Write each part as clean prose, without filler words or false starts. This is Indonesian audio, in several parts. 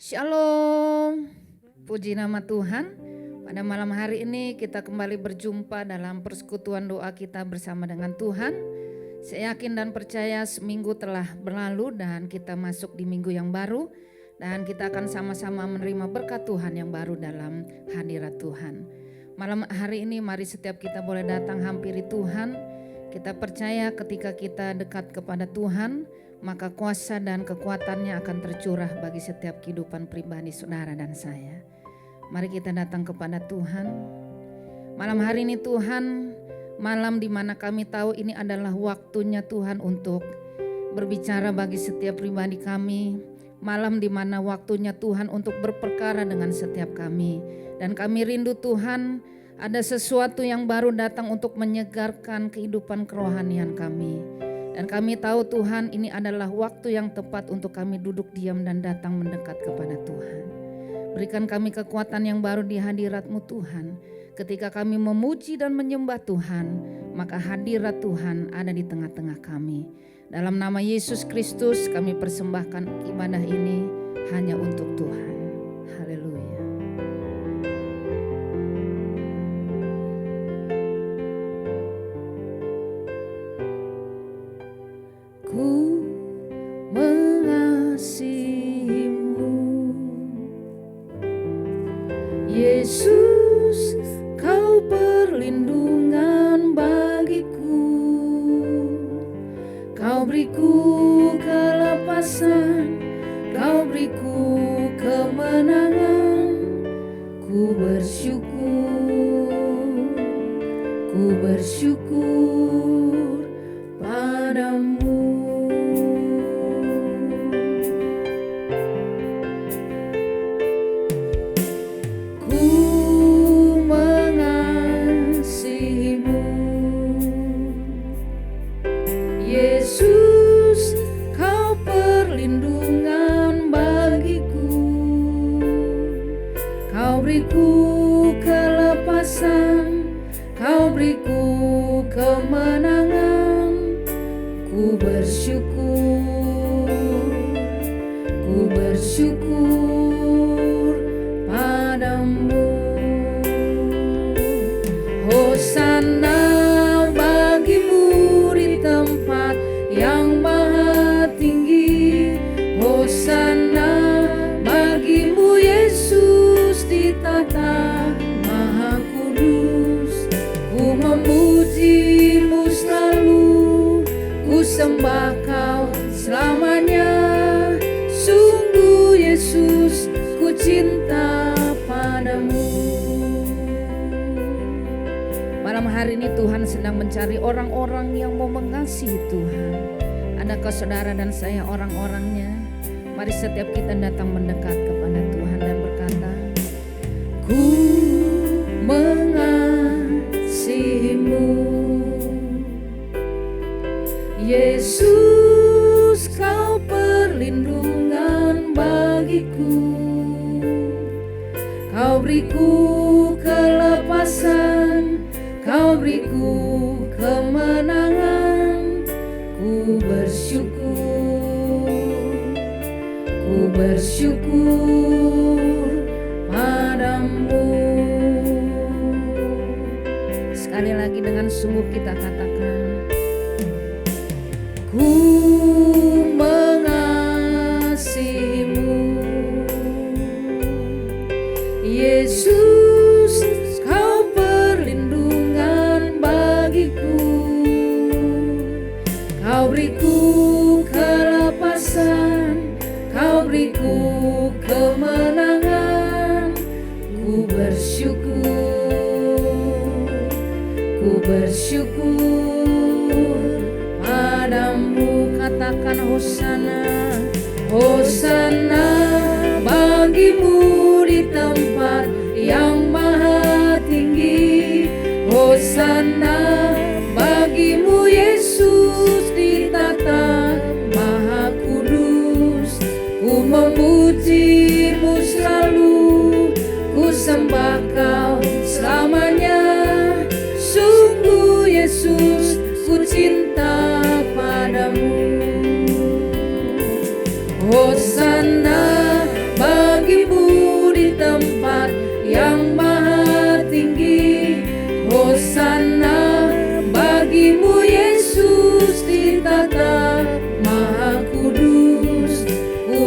Shalom, puji nama Tuhan. Pada malam hari ini kita kembali berjumpa dalam persekutuan doa kita bersama dengan Tuhan. Saya yakin dan percaya seminggu telah berlalu dan kita masuk di minggu yang baru. Dan kita akan sama-sama menerima berkat Tuhan yang baru dalam hadirat Tuhan. Malam hari ini mari setiap kita boleh datang hampiri Tuhan. Kita percaya ketika kita dekat kepada Tuhan, maka kuasa dan kekuatannya akan tercurah bagi setiap kehidupan pribadi saudara dan saya. Mari kita datang kepada Tuhan. Malam hari ini Tuhan, malam di mana kami tahu ini adalah waktunya Tuhan untuk berbicara bagi setiap pribadi kami. Malam di mana waktunya Tuhan untuk berperkara dengan setiap kami. Dan kami rindu Tuhan, ada sesuatu yang baru datang untuk menyegarkan kehidupan kerohanian kami. Dan kami tahu Tuhan, ini adalah waktu yang tepat untuk kami duduk diam dan datang mendekat kepada Tuhan. Berikan kami kekuatan yang baru di hadirat-Mu Tuhan. Ketika kami memuji dan menyembah Tuhan, maka hadirat Tuhan ada di tengah-tengah kami. Dalam nama Yesus Kristus kami persembahkan ibadah ini hanya untuk Tuhan. Haleluya. Ku mengasihimu, Yesus, Kau perlindungan bagiku. Kau beriku kelepasan, Kau beriku kemenangan. Ku bersyukur padamu. Yesus, Kau perlindungan bagiku. Kau beriku kelepasan, Kau beriku kemenangan. Ku bersyukur padamu. Hosana bagimu di tempat yang maha tinggi. Hosana bagimu Yesus di tahta maha kudus. Ku memuji-Mu selalu, ku sembah Kau selamanya. Sungguh Yesus, ku cinta padamu. Malam hari ini Tuhan sedang mencari orang-orang yang mau mengasihi Tuhan. Adakah saudara dan saya orang-orangnya? Mari setiap kita datang mendekat kepada Tuhan dan berkata, Ku mengasihimu, Yesus, Kau perlindungan bagiku. Kau beriku kelepasan, Kau beriku kemenangan. Ku bersyukur padamu. Sekali lagi dengan sungguh kita katakan, Ku mengasihimu, Yesus, Kau perlindungan bagiku. Kau beriku kelepasan, Kau beriku kemenangan. Ku bersyukur padamu. Katakan Hosana, Hosana bagimu di tempat yang maha tinggi. Hosana bagimu Yesus di tahta maha kudus. Ku memuji-Mu selalu, ku sembah Kau selamanya. Sungguh Yesus, ku cinta padamu. Hosana bagi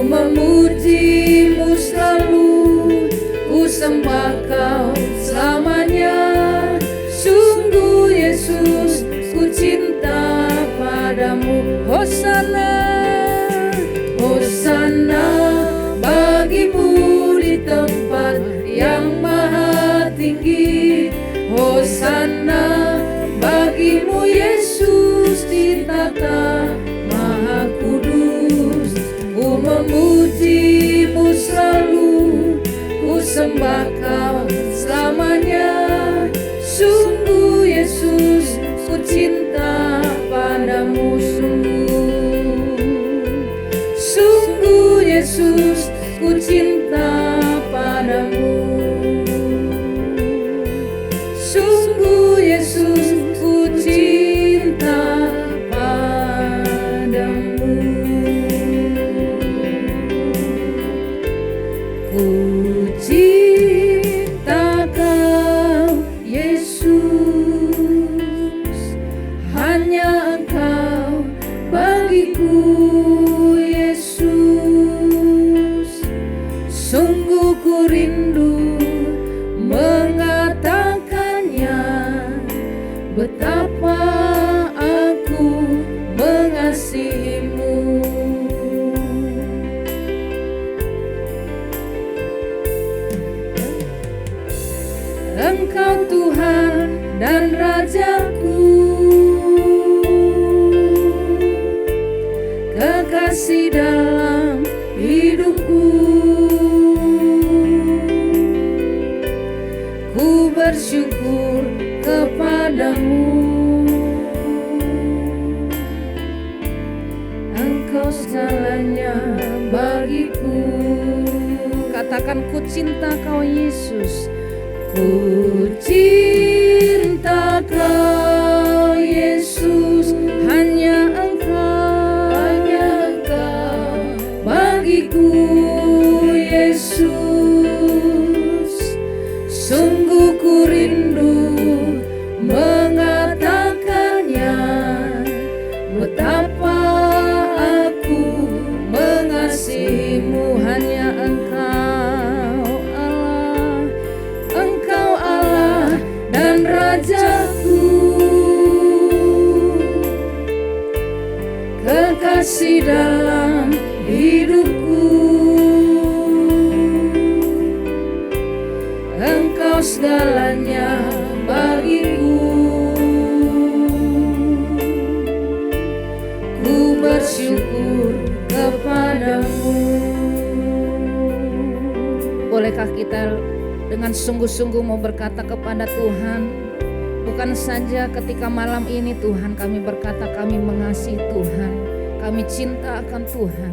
memuji-Mu selalu, ku sembah Kau selamanya. Sungguh Yesus, ku cinta padamu. Hosana, Hosana bagimu di tempat yang maha tinggi. Hosana bagimu Yesus di tata maha kudus. Ku memuji-Mu selalu, ku sembah Kau selamanya. Sungguh Yesus, ku cinta padamu. Sungguh Yesus, ku cinta padamu. Sungguh Yesus, ku cinta padamu. Ku cinta Kau Yesus, hanya Engkau bagiku Yesus. Sungguh ku rindu mengatakannya, betapa aku mengasihi-Mu. Engkau Tuhan dan Rajaku, kekasih dalam hidupku. Ku bersyukur kepadamu, Engkau segalanya bagiku. Katakan, ku cinta Kau Yesus. Ku cinta Kau Yesus, hanya Engkau bagiku Yesus. Sungguh ku rindu mengatakannya, betapa aku mengasihi-Mu. Hanya Engkau Allah dan Rajaku, kekasih dalam hidupku. Engkau segalanya bagiku. Ku bersyukur kepadamu. Bolehkah kita dengan sungguh-sungguh mau berkata kepada Tuhan, bukan saja ketika malam ini Tuhan kami berkata kami mengasihi Tuhan, kami cinta akan Tuhan,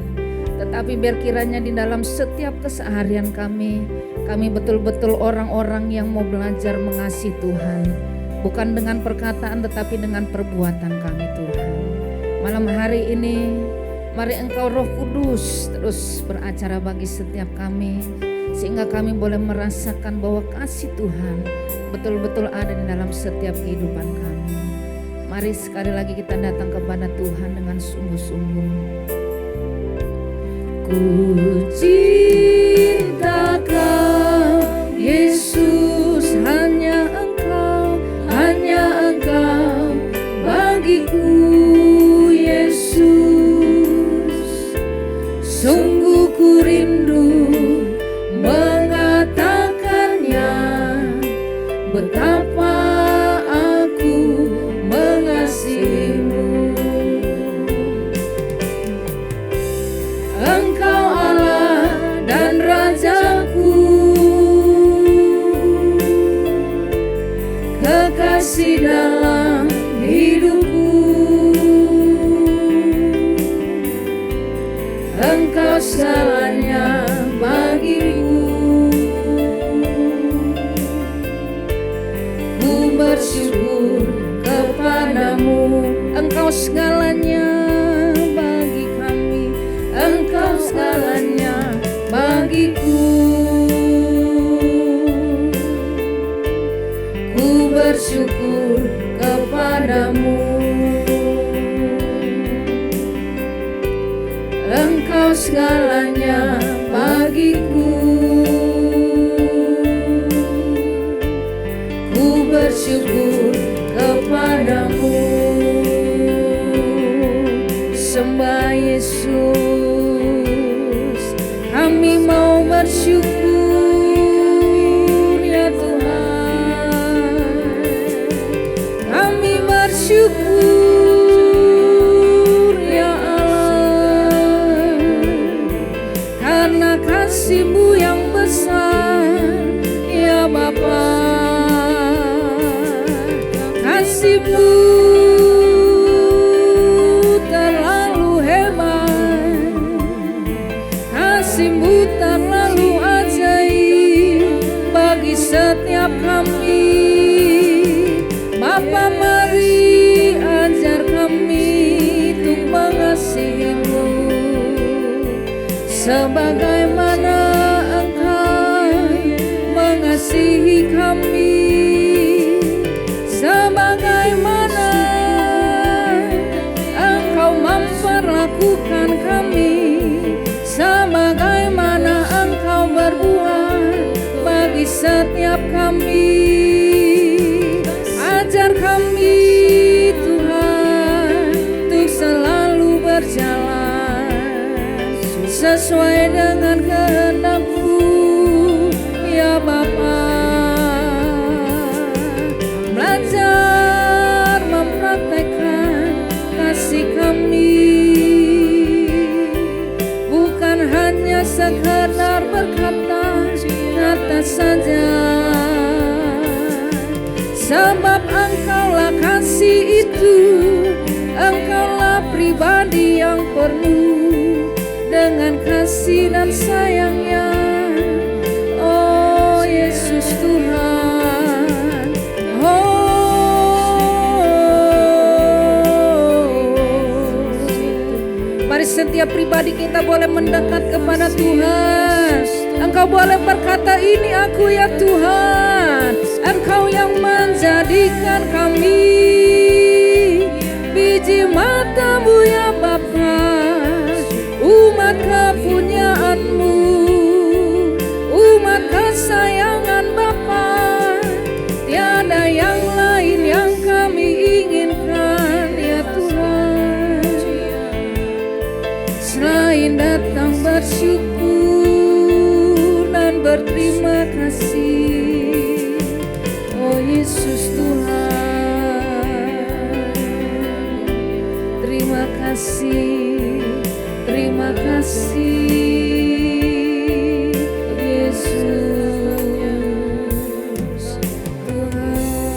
tetapi biar kiranya di dalam setiap keseharian kami betul-betul orang-orang yang mau belajar mengasihi Tuhan, bukan dengan perkataan tetapi dengan perbuatan kami Tuhan. Malam hari ini mari Engkau Roh Kudus terus beracara bagi setiap kami, sehingga kami boleh merasakan bahwa kasih Tuhan betul-betul ada di dalam setiap kehidupan kami. Mari sekali lagi kita datang kepada Tuhan dengan sungguh-sungguh. Ku cinta Kau Yesus, hanya Engkau bagiku Yesus. Sungguh ku rindu mengatakannya, betapa aku mengasihi-Mu. Engkau Allah dan Rajaku, kekasih dalam hidupku. Engkau segalanya bagiku. Ku bersyukur kepadamu. Engkau segalanya bagi kami. Engkau segalanya bagiku. Ku bersyukur kepadamu. Engkau segalanya bagiku. Ku bersyukur kepadamu, sembah Yesus, kami mau bersyukur ya Tuhan. Kami bersyukur ya Allah, karena kasih-Mu yang besar ya Bapa. Kasih-Mu terlalu hebat, kasih-Mu terlalu ajaib bagi setiap kami. Bapa, mari ajar kami untuk mengasihi-Mu sebagaimana Engkau mengasihi kami, sebagaimana Engkau memperlakukan kami, sebagaimana Engkau berbuat bagi setiap kami. Ajar kami Tuhan untuk selalu berjalan sesuai dengan kehendak-Mu ya Bapa. Belajar mempraktekkan kasih kami, bukan hanya sekedar berkata saja, sebab Engkaulah kasih itu, Engkaulah pribadi yang penuh dengan kasih dan sayangnya. Oh Yesus Tuhan, mari setiap pribadi kita boleh mendekat kepada Tuhan. Engkau boleh berkata, ini aku ya Tuhan, Engkau yang menjadikan kami biji mata-Mu ya Bapa, umat kepunyaan-Mu, umat kesayangan Bapa. Tiada yang lain yang kami inginkan ya Tuhan, selain datang bersyukur dan berterima kasih. Oh Yesus Tuhan, terima kasih, terima kasih Yesus Tuhan.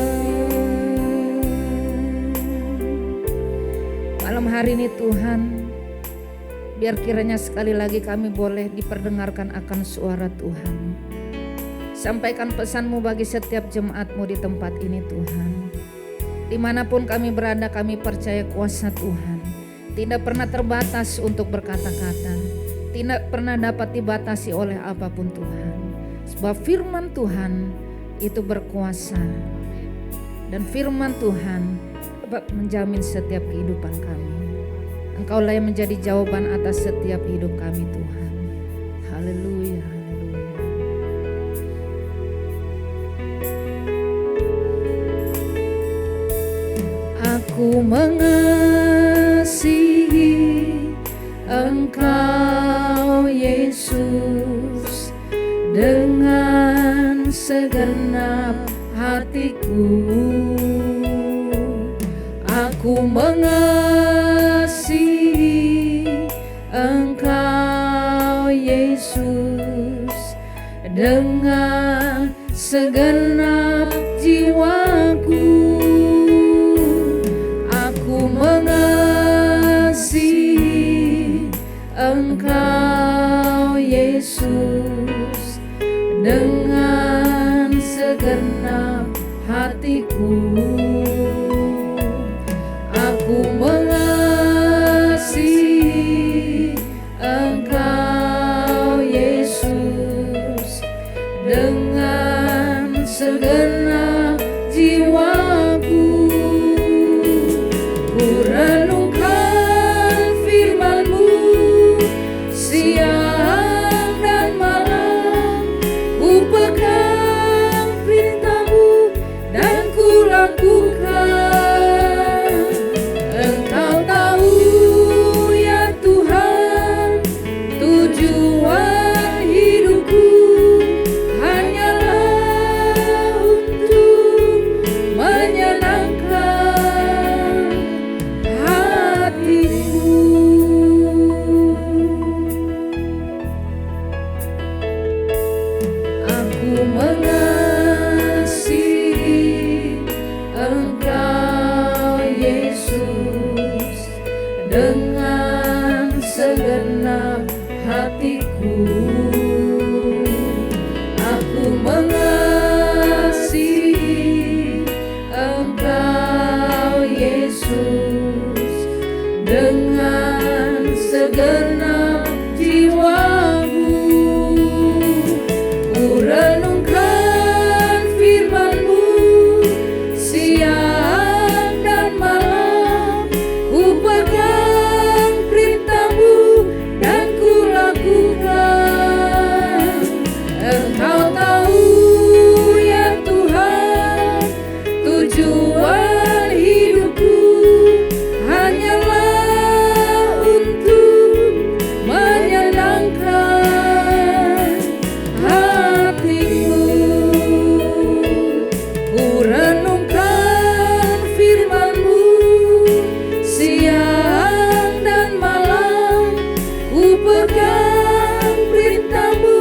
Malam hari ini Tuhan, biar kiranya sekali lagi kami boleh diperdengarkan akan suara Tuhan. Sampaikan pesan-Mu bagi setiap jemaat-Mu di tempat ini Tuhan. Dimanapun kami berada, kami percaya kuasa Tuhan tidak pernah terbatas untuk berkata-kata, tidak pernah dapat dibatasi oleh apapun Tuhan. Sebab firman Tuhan itu berkuasa, dan firman Tuhan dapat menjamin setiap kehidupan kami. Engkaulah yang menjadi jawaban atas setiap hidup kami Tuhan. Haleluya, haleluya. Aku mengasihi Engkau Yesus dengan segenap hatiku. Aku mengasihi Engkau Yesus dengan segenap jiwaku. Aku mengasihi Engkau Yesus dengan segenap hatiku. Aku mengasihi Engkau Yesus dengan segenap jiwaku. Ku renungkan firman-Mu siang dan malam. mengasihi Engkau Yesus dengan segenap hatiku. Aku mengasihi Engkau Yesus dengan segenap jiwaku. Ku renungkan firman-Mu siang dan malam, ku pegang perintah-Mu dan ku lakukan. Engkau tahu ya Tuhan, tujuan hidupku hanyalah untuk menyenangkan hati-Mu. Ku renungkan firman-Mu siang dan malam, ku pegang perintah-Mu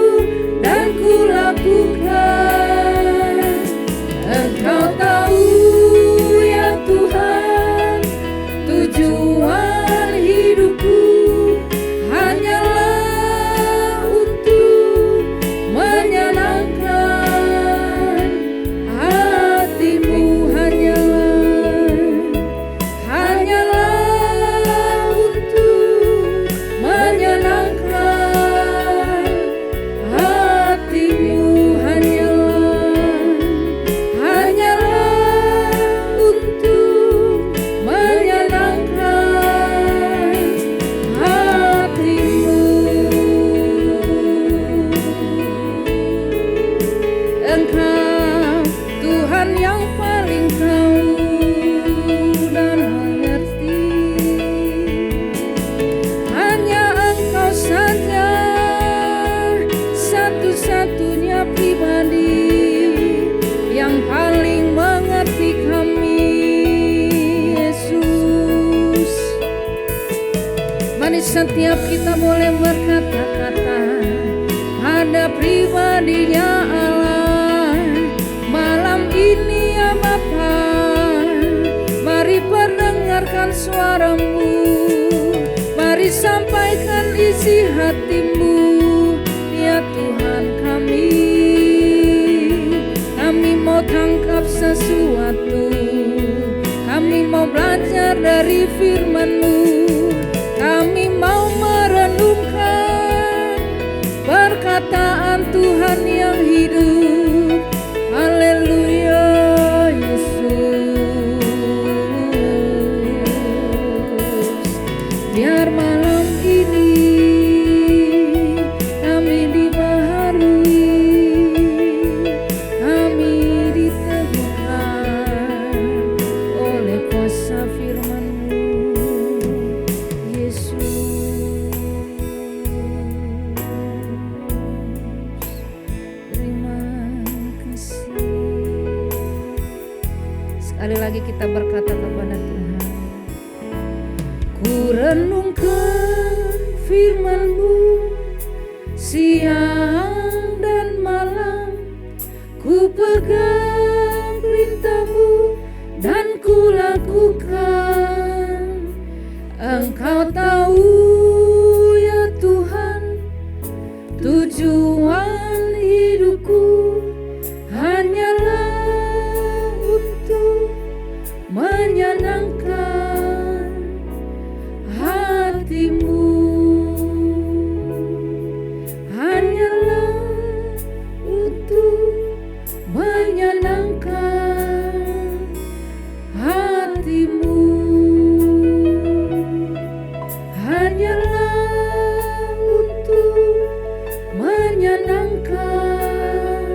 dan ku lakukan. Engkau tahu ya Tuhan, tujuan hidupku hanyalah untuk menyenangkan hati-Mu. Hanyalah untuk menyenangkan hati-Mu. Hanyalah untuk menyenangkan hati-Mu. Engkau Tuhan yang paling tahu dan mengerti. Hanya Engkau saja satu-satunya pribadi yang paling mengerti kami, Yesus. Mari setiap kita boleh berkata-kata pada pribadinya Allah malam ini ya Bapa. Mari perdengarkan suara-Mu, mari sampaikan isi hati-Mu ya Tuhan kami. Kami mau tangkap sesuatu, kami mau belajar dari firman-Mu, kami mau merenungkan perkataan Tuhan yang hidup. Haleluya Yesus. Biar malam ini kami dibaharui, kami diteguhkan oleh kuasa firman-Mu, Yesus. Terima kasih. Sekali lagi kita berkata kepada Tuhan, ku renungkan firman-Mu siang dan malam, ku pegang perintah-Mu dan ku lakukan. Engkau tahu ya Tuhan, tujuan hidupku hanyalah untuk menyenangkan hati-Mu. Hanyalah untuk menyenangkan hati-Mu. Hanyalah untuk menyenangkan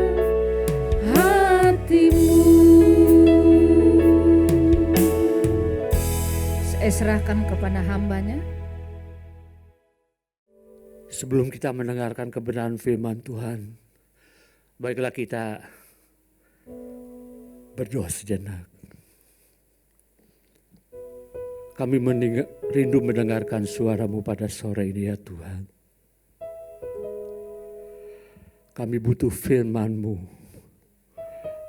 hati-Mu. Saya serahkan kepada hamba-Nya. Sebelum kita mendengarkan kebenaran firman Tuhan, baiklah kita berdoa sejenak. Kami rindu mendengarkan suara-Mu pada sore ini ya Tuhan. Kami butuh firman-Mu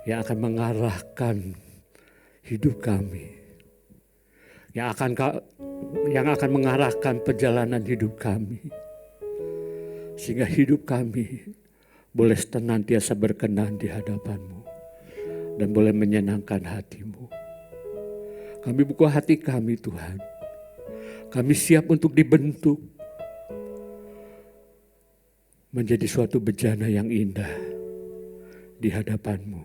yang akan mengarahkan hidup kami, yang akan mengarahkan perjalanan hidup kami, sehingga hidup kami boleh senantiasa berkenan di hadapan-Mu dan boleh menyenangkan hati-Mu. Kami buka hati kami, Tuhan. Kami siap untuk dibentuk menjadi suatu bejana yang indah di hadapan-Mu.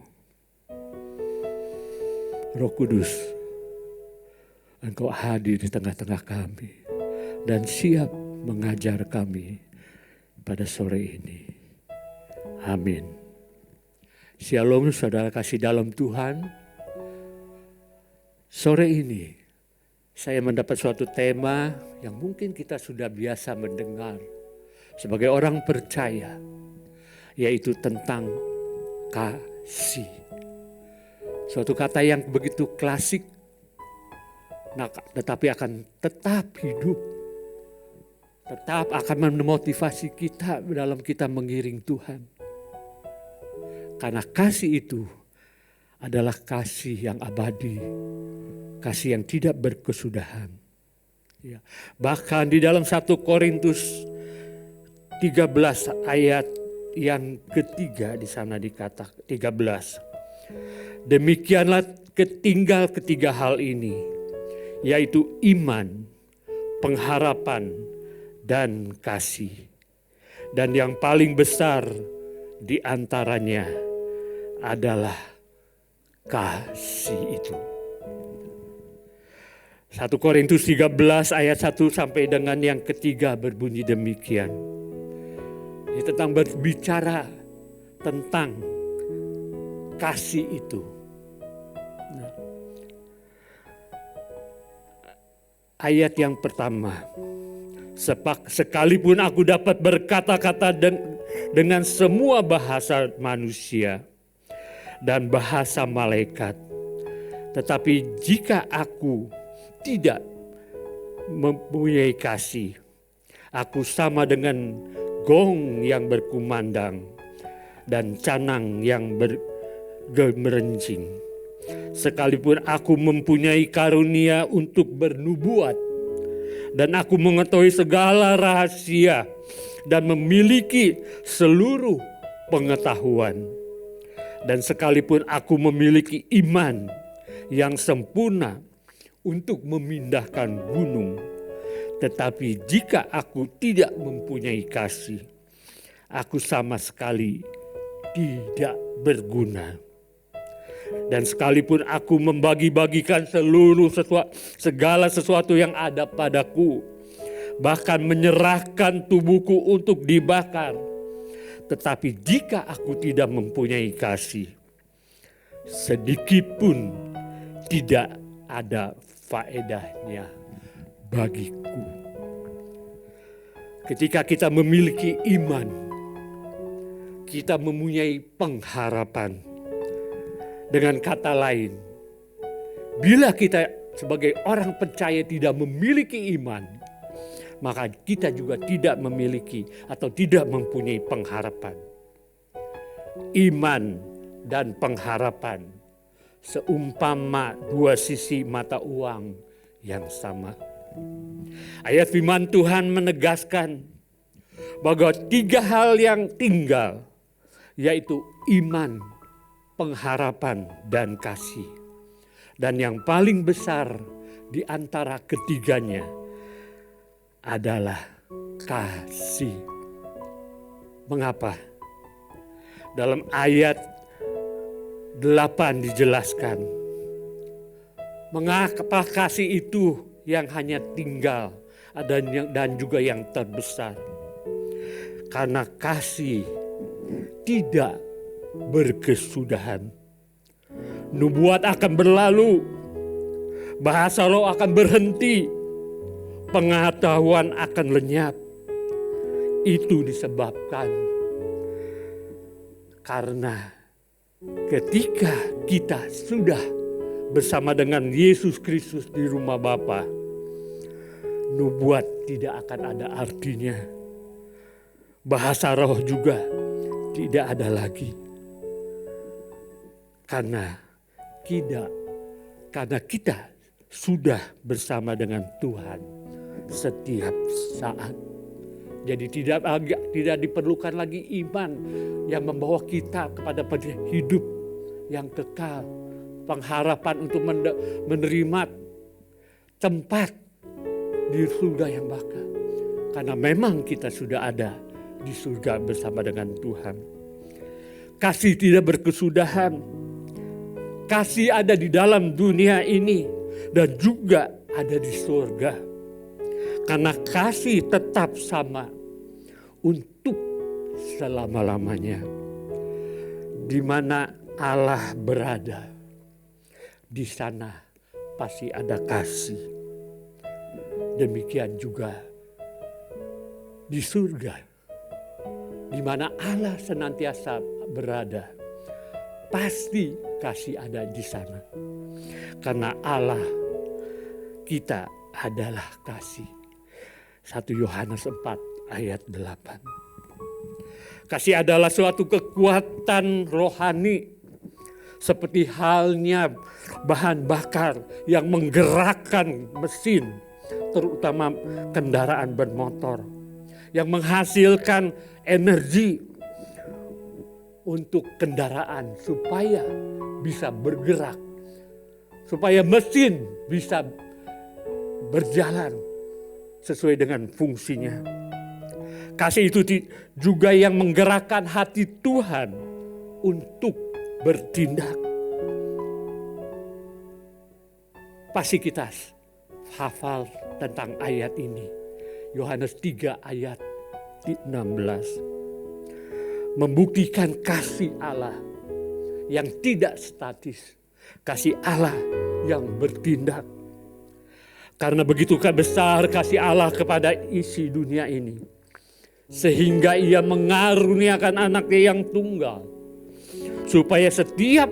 Roh Kudus, Engkau hadir di tengah-tengah kami dan siap mengajar kami pada sore ini. Amin. Shalom saudara kasih dalam Tuhan. Sore ini saya mendapat suatu tema yang mungkin kita sudah biasa mendengar sebagai orang percaya, yaitu tentang kasih. Suatu kata yang begitu klasik, tetapi akan tetap hidup, tetap akan memotivasi kita dalam kita mengiring Tuhan. Karena kasih itu adalah kasih yang abadi, kasih yang tidak berkesudahan. Ya. Bahkan di dalam 1 Korintus 13 ayat yang ketiga di sana dikatakan 13. Demikianlah tinggal ketiga hal ini, yaitu iman, pengharapan, dan kasih. Dan yang paling besar di antaranya adalah kasih itu. 1 Korintus 13 ayat 1 sampai dengan yang ketiga berbunyi demikian. Ini tentang berbicara tentang kasih itu. Nah, ayat yang pertama. Sekalipun aku dapat berkata-kata dengan semua bahasa manusia dan bahasa malaikat, tetapi jika aku tidak mempunyai kasih, aku sama dengan gong yang berkumandang dan canang yang bergemerencing. Sekalipun aku mempunyai karunia untuk bernubuat, dan aku mengetahui segala rahasia dan memiliki seluruh pengetahuan. Dan sekalipun aku memiliki iman yang sempurna untuk memindahkan gunung, tetapi jika aku tidak mempunyai kasih, aku sama sekali tidak berguna. Dan sekalipun aku membagi-bagikan segala sesuatu yang ada padaku, bahkan menyerahkan tubuhku untuk dibakar, tetapi jika aku tidak mempunyai kasih, sedikit pun tidak ada faedahnya bagiku. Ketika kita memiliki iman, kita mempunyai pengharapan. Dengan kata lain, bila kita sebagai orang percaya tidak memiliki iman, maka kita juga tidak memiliki atau tidak mempunyai pengharapan. Iman dan pengharapan seumpama dua sisi mata uang yang sama. Ayat firman Tuhan menegaskan bahwa 3 hal yang tinggal, yaitu iman, pengharapan, dan kasih. Dan yang paling besar di antara ketiganya adalah kasih. Mengapa? Dalam ayat 8 dijelaskan, mengapa kasih itu yang hanya tinggal dan juga yang terbesar. Karena kasih tidak berkesudahan. Nubuat akan berlalu, bahasa roh akan berhenti, pengetahuan akan lenyap. Itu disebabkan karena ketika kita sudah bersama dengan Yesus Kristus di rumah Bapa, nubuat tidak akan ada artinya. Bahasa roh juga tidak ada lagi. Karena kita sudah bersama dengan Tuhan setiap saat. Jadi tidak diperlukan lagi iman yang membawa kita kepada hidup yang kekal, pengharapan untuk menerima tempat di surga yang bakal. Karena memang kita sudah ada di surga bersama dengan Tuhan. Kasih tidak berkesudahan. Kasih ada di dalam dunia ini dan juga ada di surga. Karena kasih tetap sama untuk selama-lamanya. Di mana Allah berada, di sana pasti ada kasih. Demikian juga di surga, di mana Allah senantiasa berada, pasti kasih ada di sana. Karena Allah kita adalah kasih. 1 Yohanes 4 ayat 8. Kasih adalah suatu kekuatan rohani, seperti halnya bahan bakar yang menggerakkan mesin, terutama kendaraan bermotor, yang menghasilkan energi untuk kendaraan supaya bisa bergerak, supaya mesin bisa berjalan sesuai dengan fungsinya. Kasih itu juga yang menggerakkan hati Tuhan untuk bertindak. Pasti kita hafal tentang ayat ini. Yohanes 3 ayat 16. Membuktikan kasih Allah yang tidak statis. Kasih Allah yang bertindak. Karena begitu besar kasih Allah kepada isi dunia ini, sehingga ia mengaruniakan anaknya yang tunggal, supaya setiap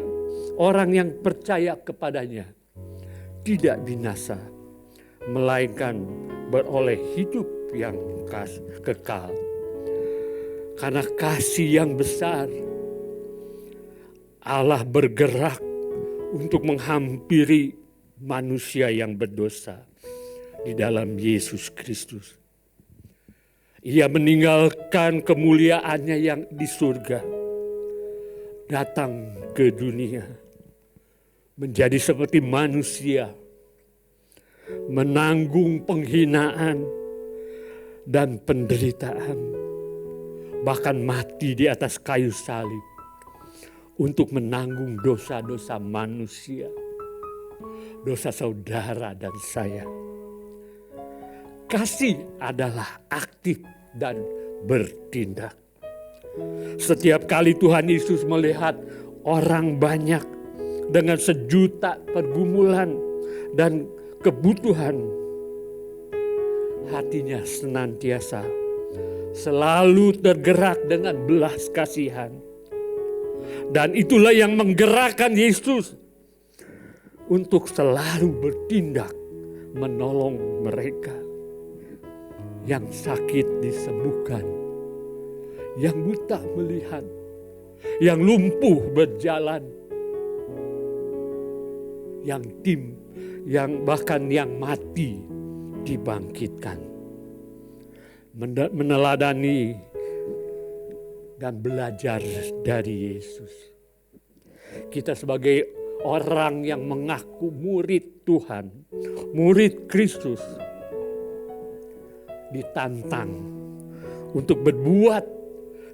orang yang percaya kepadanya tidak binasa, melainkan beroleh hidup yang kekal. Karena kasih yang besar, Allah bergerak untuk menghampiri manusia yang berdosa di dalam Yesus Kristus. Ia meninggalkan kemuliaannya yang di surga, datang ke dunia, menjadi seperti manusia, menanggung penghinaan dan penderitaan, bahkan mati di atas kayu salib untuk menanggung dosa-dosa manusia, dosa saudara dan saya. Kasih adalah aktif dan bertindak. Setiap kali Tuhan Yesus melihat orang banyak dengan sejuta pergumulan dan kebutuhan, hatinya senantiasa selalu tergerak dengan belas kasihan. Dan itulah yang menggerakkan Yesus untuk selalu bertindak menolong mereka. Yang sakit disembuhkan, yang buta melihat, yang lumpuh berjalan, yang bahkan yang mati dibangkitkan. Meneladani dan belajar dari Yesus. Kita sebagai orang yang mengaku murid Tuhan, murid Kristus, ditantang untuk berbuat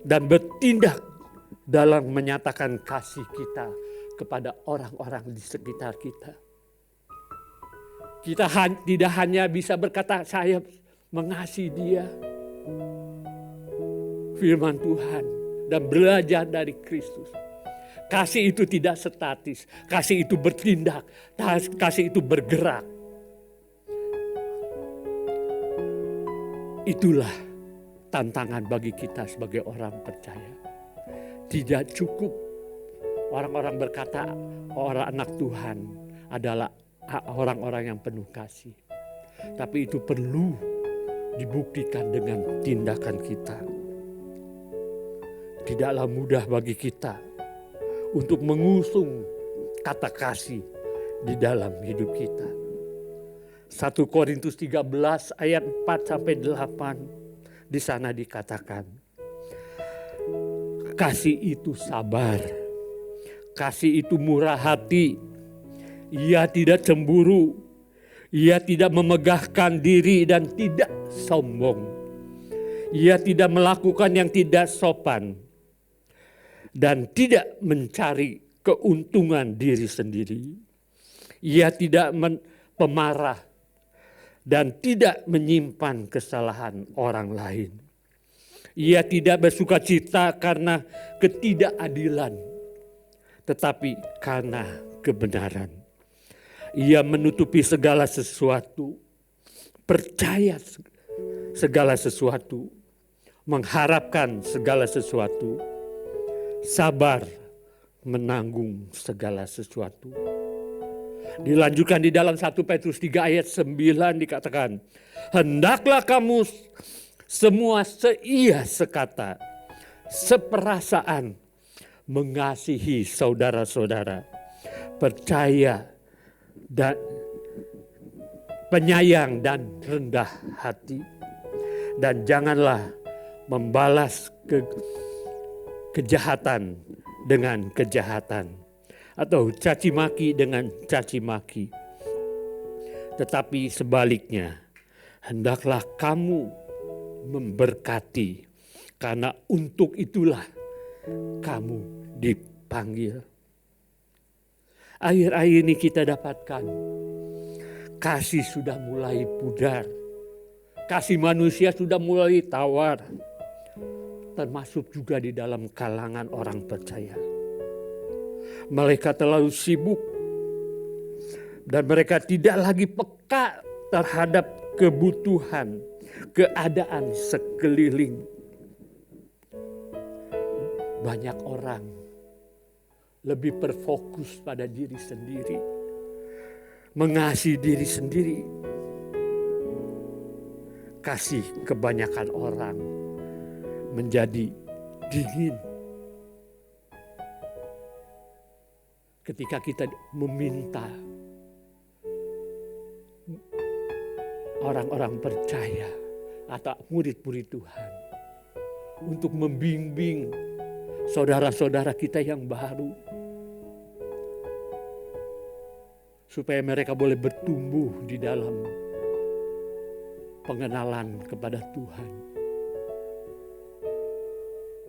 dan bertindak dalam menyatakan kasih kita kepada orang-orang di sekitar kita. Kita tidak hanya bisa berkata saya mengasihi dia, firman Tuhan, dan belajar dari Kristus. Kasih itu tidak statis, kasih itu bertindak, kasih itu bergerak. Itulah tantangan bagi kita sebagai orang percaya. Tidak cukup orang-orang berkata orang anak Tuhan adalah orang-orang yang penuh kasih. Tapi itu perlu dibuktikan dengan tindakan kita. tidaklah mudah bagi kita untuk mengusung kata kasih di dalam hidup kita. 1 Korintus 13 ayat 4-8 di sana dikatakan, kasih itu sabar, kasih itu murah hati, ia tidak cemburu, ia tidak memegahkan diri dan tidak sombong, ia tidak melakukan yang tidak sopan dan tidak mencari keuntungan diri sendiri, ia tidak pemarah dan tidak menyimpan kesalahan orang lain. Ia tidak bersuka cita karena ketidakadilan, tetapi karena kebenaran. Ia menutupi segala sesuatu, percaya segala sesuatu, mengharapkan segala sesuatu, sabar menanggung segala sesuatu. Dilanjutkan di dalam 1 Petrus 3 ayat 9 dikatakan, hendaklah kamu semua seia sekata, seperasaan, mengasihi saudara-saudara, percaya dan penyayang dan rendah hati, dan janganlah membalas kejahatan dengan kejahatan, atau caci maki dengan caci maki. Tetapi sebaliknya, hendaklah kamu memberkati, karena untuk itulah kamu dipanggil. Akhir-akhir ini kita dapatkan kasih sudah mulai pudar, kasih manusia sudah mulai tawar, termasuk juga di dalam kalangan orang percaya. Mereka terlalu sibuk dan mereka tidak lagi peka terhadap kebutuhan, keadaan sekeliling. Banyak orang lebih berfokus pada diri sendiri, mengasihi diri sendiri. Kasih kebanyakan orang menjadi dingin. Ketika kita meminta orang-orang percaya atau murid-murid Tuhan untuk membimbing saudara-saudara kita yang baru, supaya mereka boleh bertumbuh di dalam pengenalan kepada Tuhan.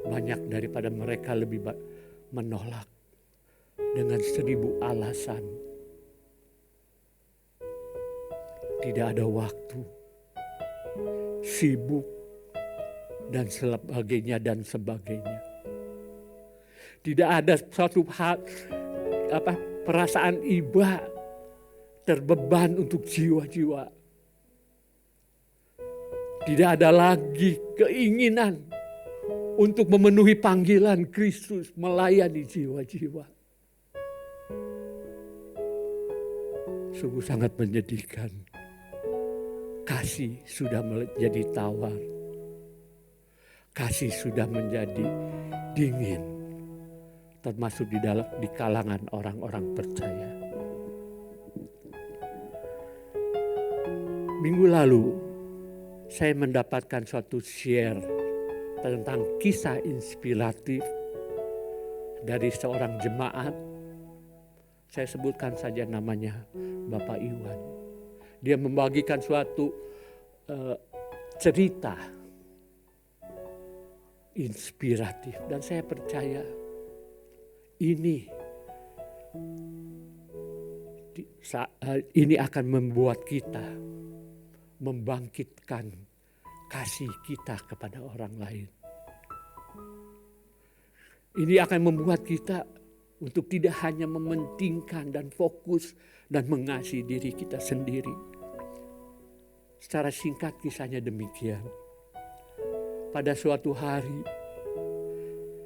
Banyak daripada mereka lebih menolak dengan 1000 alasan. Tidak ada waktu, sibuk, dan sebagainya. Tidak ada suatu perasaan iba terbeban untuk jiwa-jiwa. Tidak ada lagi keinginan untuk memenuhi panggilan Kristus melayani jiwa-jiwa. Sungguh sangat menyedihkan. Kasih sudah menjadi tawar. Kasih sudah menjadi dingin. Termasuk di kalangan orang-orang percaya. Minggu lalu saya mendapatkan suatu share tentang kisah inspiratif dari seorang jemaat. Saya sebutkan saja namanya Bapak Iwan. Dia membagikan suatu cerita inspiratif, dan saya percaya ini akan membuat kita membangkitkan kasih kita kepada orang lain. Ini akan membuat kita untuk tidak hanya mementingkan dan fokus dan mengasihi diri kita sendiri. Secara singkat kisahnya demikian. Pada suatu hari,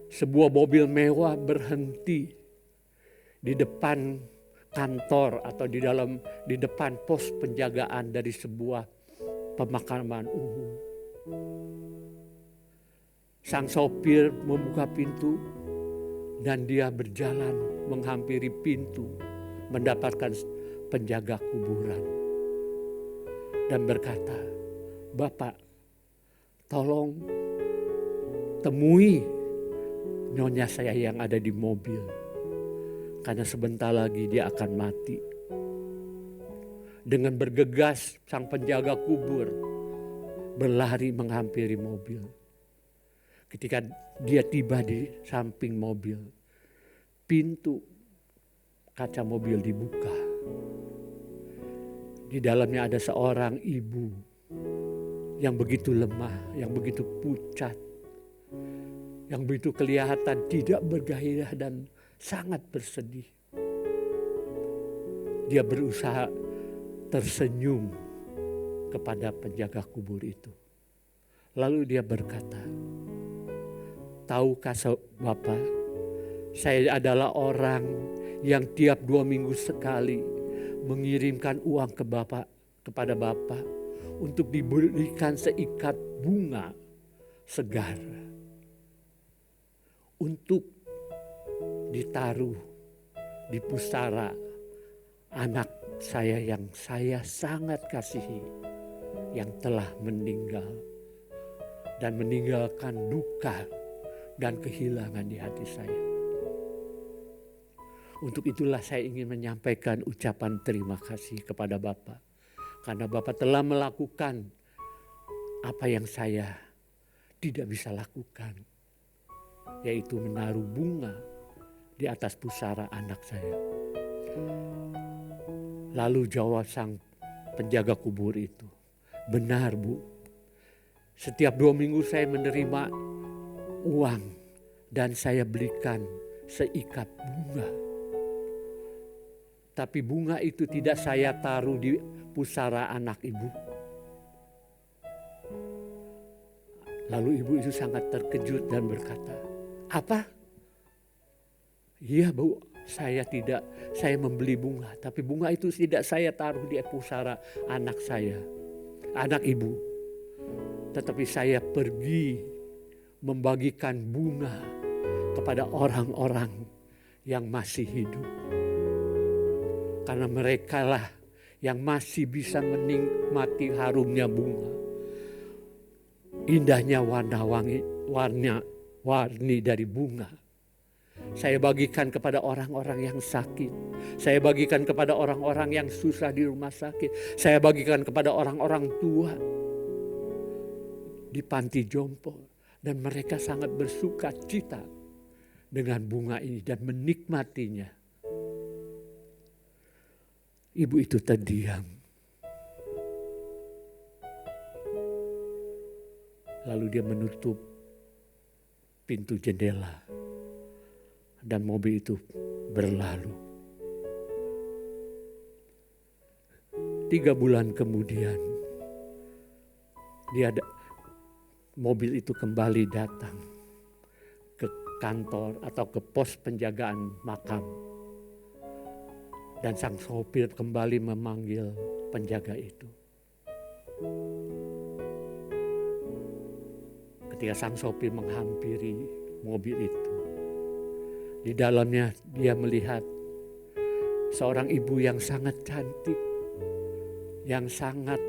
sebuah mobil mewah berhenti di depan kantor atau di depan pos penjagaan dari sebuah pemakaman umum. Sang sopir membuka pintu dan dia berjalan menghampiri pintu, mendapatkan penjaga kuburan dan berkata, "Bapak, tolong temui nyonya saya yang ada di mobil, karena sebentar lagi dia akan mati." Dengan bergegas sang penjaga kubur berlari menghampiri mobil. Ketika dia tiba di samping mobil, pintu kaca mobil dibuka. Di dalamnya ada seorang ibu yang begitu lemah, yang begitu pucat, yang begitu kelihatan tidak bergairah dan sangat bersedih. Dia berusaha tersenyum kepada penjaga kubur itu. Lalu dia berkata, "Tahukah Bapak, saya adalah orang yang tiap 2 minggu sekali mengirimkan uang kepada Bapak untuk diberikan seikat bunga segar untuk ditaruh di pusara anak saya yang saya sangat kasihi, yang telah meninggal dan meninggalkan duka dan kehilangan di hati saya. Untuk itulah saya ingin menyampaikan ucapan terima kasih kepada Bapak, karena Bapak telah melakukan apa yang saya tidak bisa lakukan, yaitu menaruh bunga di atas pusara anak saya." Lalu jawab sang penjaga kubur itu, "Benar, Bu. Setiap 2 minggu saya menerima uang dan saya belikan seikat bunga. Tapi bunga itu tidak saya taruh di pusara anak Ibu." Lalu ibu itu sangat terkejut dan berkata, "Apa? Iya, Bu, saya membeli bunga, tapi bunga itu tidak saya taruh di pusara anak saya, anak Ibu. Tetapi saya pergi membagikan bunga kepada orang-orang yang masih hidup. Karena merekalah yang masih bisa menikmati harumnya bunga, indahnya warna-warni dari bunga. Saya bagikan kepada orang-orang yang sakit. Saya bagikan kepada orang-orang yang susah di rumah sakit. Saya bagikan kepada orang-orang tua di panti jompo. Dan mereka sangat bersuka cita dengan bunga ini dan menikmatinya." Ibu itu terdiam. Lalu dia menutup pintu jendela. Dan mobil itu berlalu. 3 bulan kemudian, mobil itu kembali datang ke kantor atau ke pos penjagaan makam. Dan sang sopir kembali memanggil penjaga itu. Ketika sang sopir menghampiri mobil itu, di dalamnya dia melihat seorang ibu yang sangat cantik, yang sangat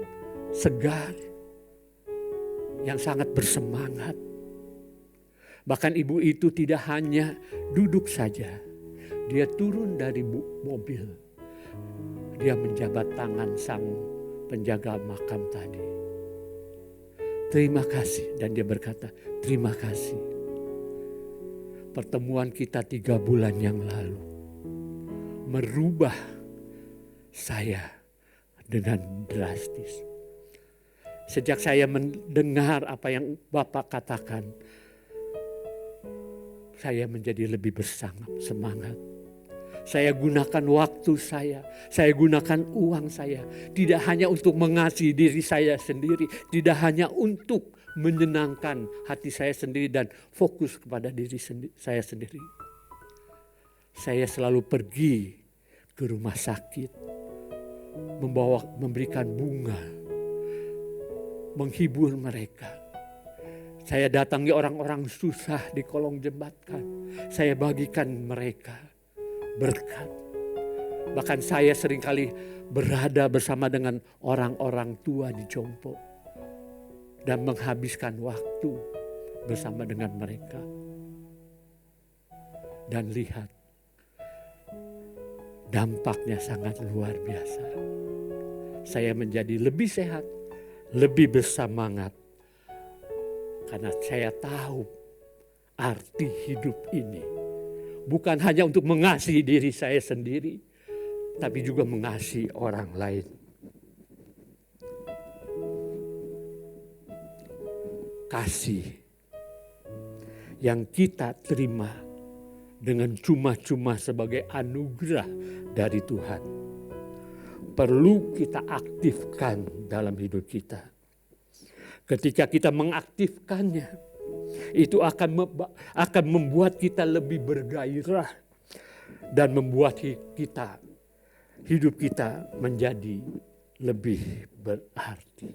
segar, yang sangat bersemangat. Bahkan ibu itu tidak hanya duduk saja, dia turun dari mobil. Dia menjabat tangan sang penjaga makam tadi. "Terima kasih," dan dia berkata, "Terima kasih. Pertemuan kita 3 bulan yang lalu merubah saya dengan drastis. Sejak saya mendengar apa yang Bapak katakan, saya menjadi lebih bersemangat. Saya gunakan waktu saya gunakan uang saya, tidak hanya untuk mengasihi diri saya sendiri, tidak hanya untuk menyenangkan hati saya sendiri dan fokus kepada diri saya sendiri. Saya selalu pergi ke rumah sakit, memberikan bunga, menghibur mereka. Saya datangi orang-orang susah di kolong jembatan. Saya bagikan mereka berkat. Bahkan saya seringkali berada bersama dengan orang-orang tua di Jompo dan menghabiskan waktu bersama dengan mereka. Dan lihat, dampaknya sangat luar biasa. Saya menjadi lebih sehat, lebih bersemangat. Karena saya tahu arti hidup ini. Bukan hanya untuk mengasihi diri saya sendiri, tapi juga mengasihi orang lain. Kasih yang kita terima dengan cuma-cuma sebagai anugerah dari Tuhan, perlu kita aktifkan dalam hidup kita. Ketika kita mengaktifkannya, itu akan membuat kita lebih bergairah dan membuat hidup kita menjadi lebih berarti.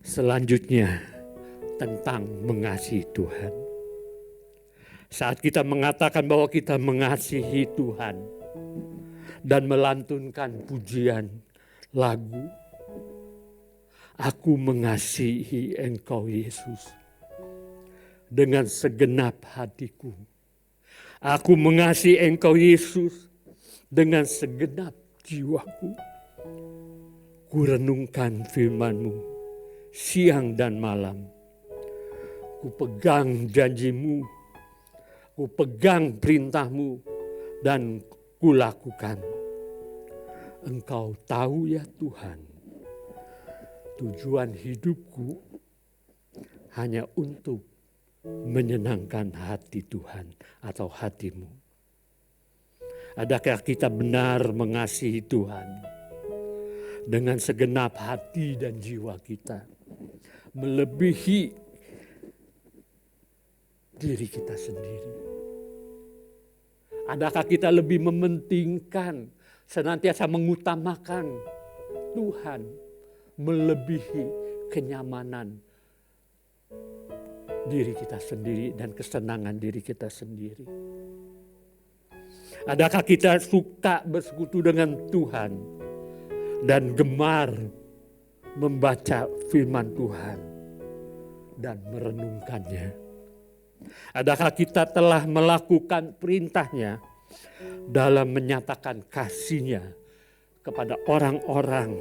Selanjutnya, tentang mengasihi Tuhan. Saat kita mengatakan bahwa kita mengasihi Tuhan dan melantunkan pujian lagu, aku mengasihi Engkau Yesus dengan segenap hatiku. Aku mengasihi Engkau Yesus dengan segenap jiwaku. Kurenungkan firman-Mu siang dan malam. Ku pegang janji-Mu, ku pegang perintah-Mu dan kulakukan. Engkau tahu ya Tuhan, tujuan hidupku hanya untuk menyenangkan hati Tuhan atau hati-Mu. Adakah kita benar mengasihi Tuhan dengan segenap hati dan jiwa kita, melebihi diri kita sendiri? Adakah kita lebih mementingkan, senantiasa mengutamakan Tuhan melebihi kenyamanan diri kita sendiri dan kesenangan diri kita sendiri? Adakah kita suka bersekutu dengan Tuhan dan gemar membaca firman Tuhan dan merenungkannya? Adakah kita telah melakukan perintahnya dalam menyatakan kasih-Nya kepada orang-orang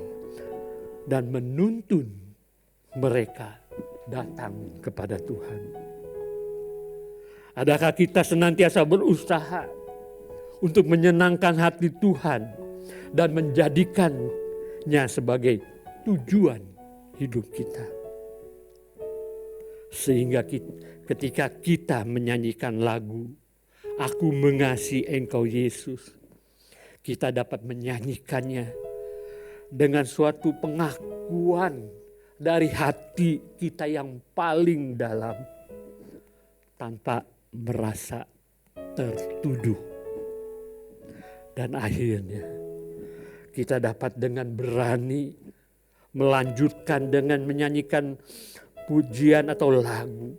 dan menuntun mereka datang kepada Tuhan? Adakah kita senantiasa berusaha untuk menyenangkan hati Tuhan dan menjadikannya sebagai tujuan hidup kita? Sehingga ketika kita menyanyikan lagu Aku Mengasihi Engkau Yesus, kita dapat menyanyikannya dengan suatu pengakuan dari hati kita yang paling dalam, tanpa merasa tertuduh. Dan akhirnya kita dapat dengan berani melanjutkan dengan menyanyikan pujian atau lagu.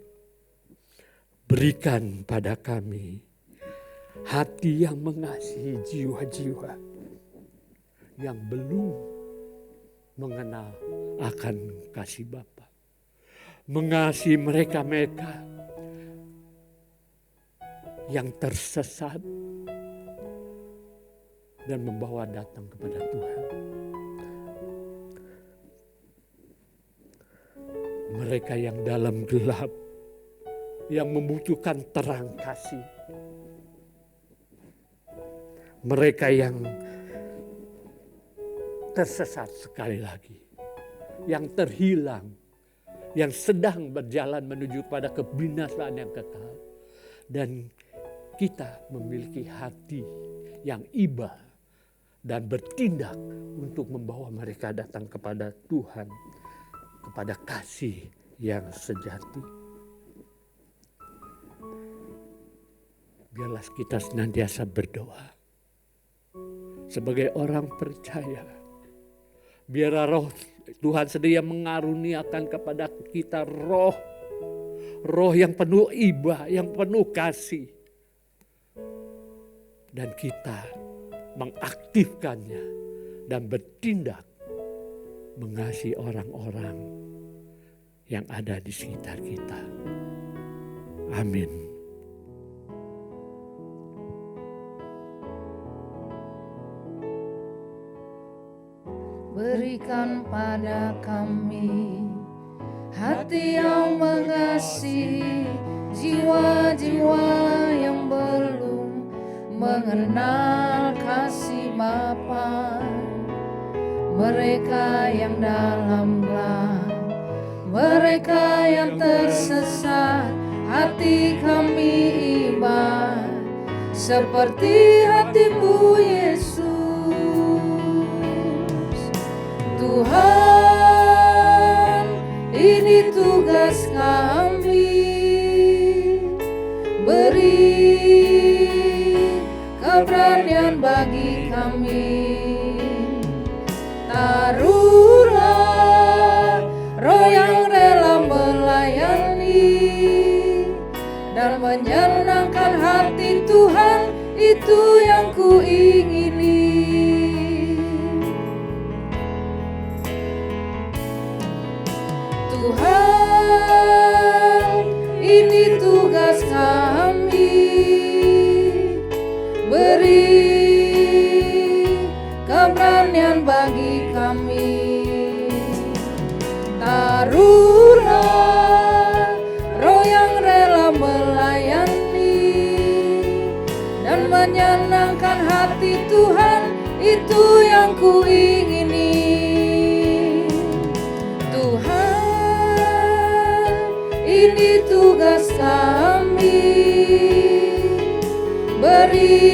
Berikan pada kami hati yang mengasihi jiwa-jiwa yang belum mengenal akan kasih Bapa. Mengasihi mereka-mereka yang tersesat dan membawa datang kepada Tuhan. Mereka yang dalam gelap, yang membutuhkan terang kasih. Mereka yang tersesat sekali lagi, yang terhilang, yang sedang berjalan menuju pada kebinasaan yang kekal. Dan kita memiliki hati yang iba dan bertindak untuk membawa mereka datang kepada Tuhan, kepada kasih yang sejati. Biarlah kita senantiasa berdoa sebagai orang percaya. Biarlah Roh Tuhan sedia mengaruniakan kepada kita roh yang penuh iba, yang penuh kasih. Dan kita mengaktifkannya dan bertindak mengasihi orang-orang yang ada di sekitar kita. Amin. Berikan pada kami hati yang mengasihi jiwa-jiwa yang belum mengenal kasih Bapa. Mereka yang dalam gelap, mereka yang tersesat, hati kami iba seperti hatimu Yesus. Tuhan, ini tugas kami, beri keberanian bagi kami. Taruhlah roh yang rela melayani dan menyenangkan hati Tuhan, itu yang kuingini. Tuhan, ini tugas kami, beri keberanian bagi kami. Taruhlah roh yang rela melayani dan menyenangkan hati Tuhan, itu yang kuingini. Ini tugas kami, beri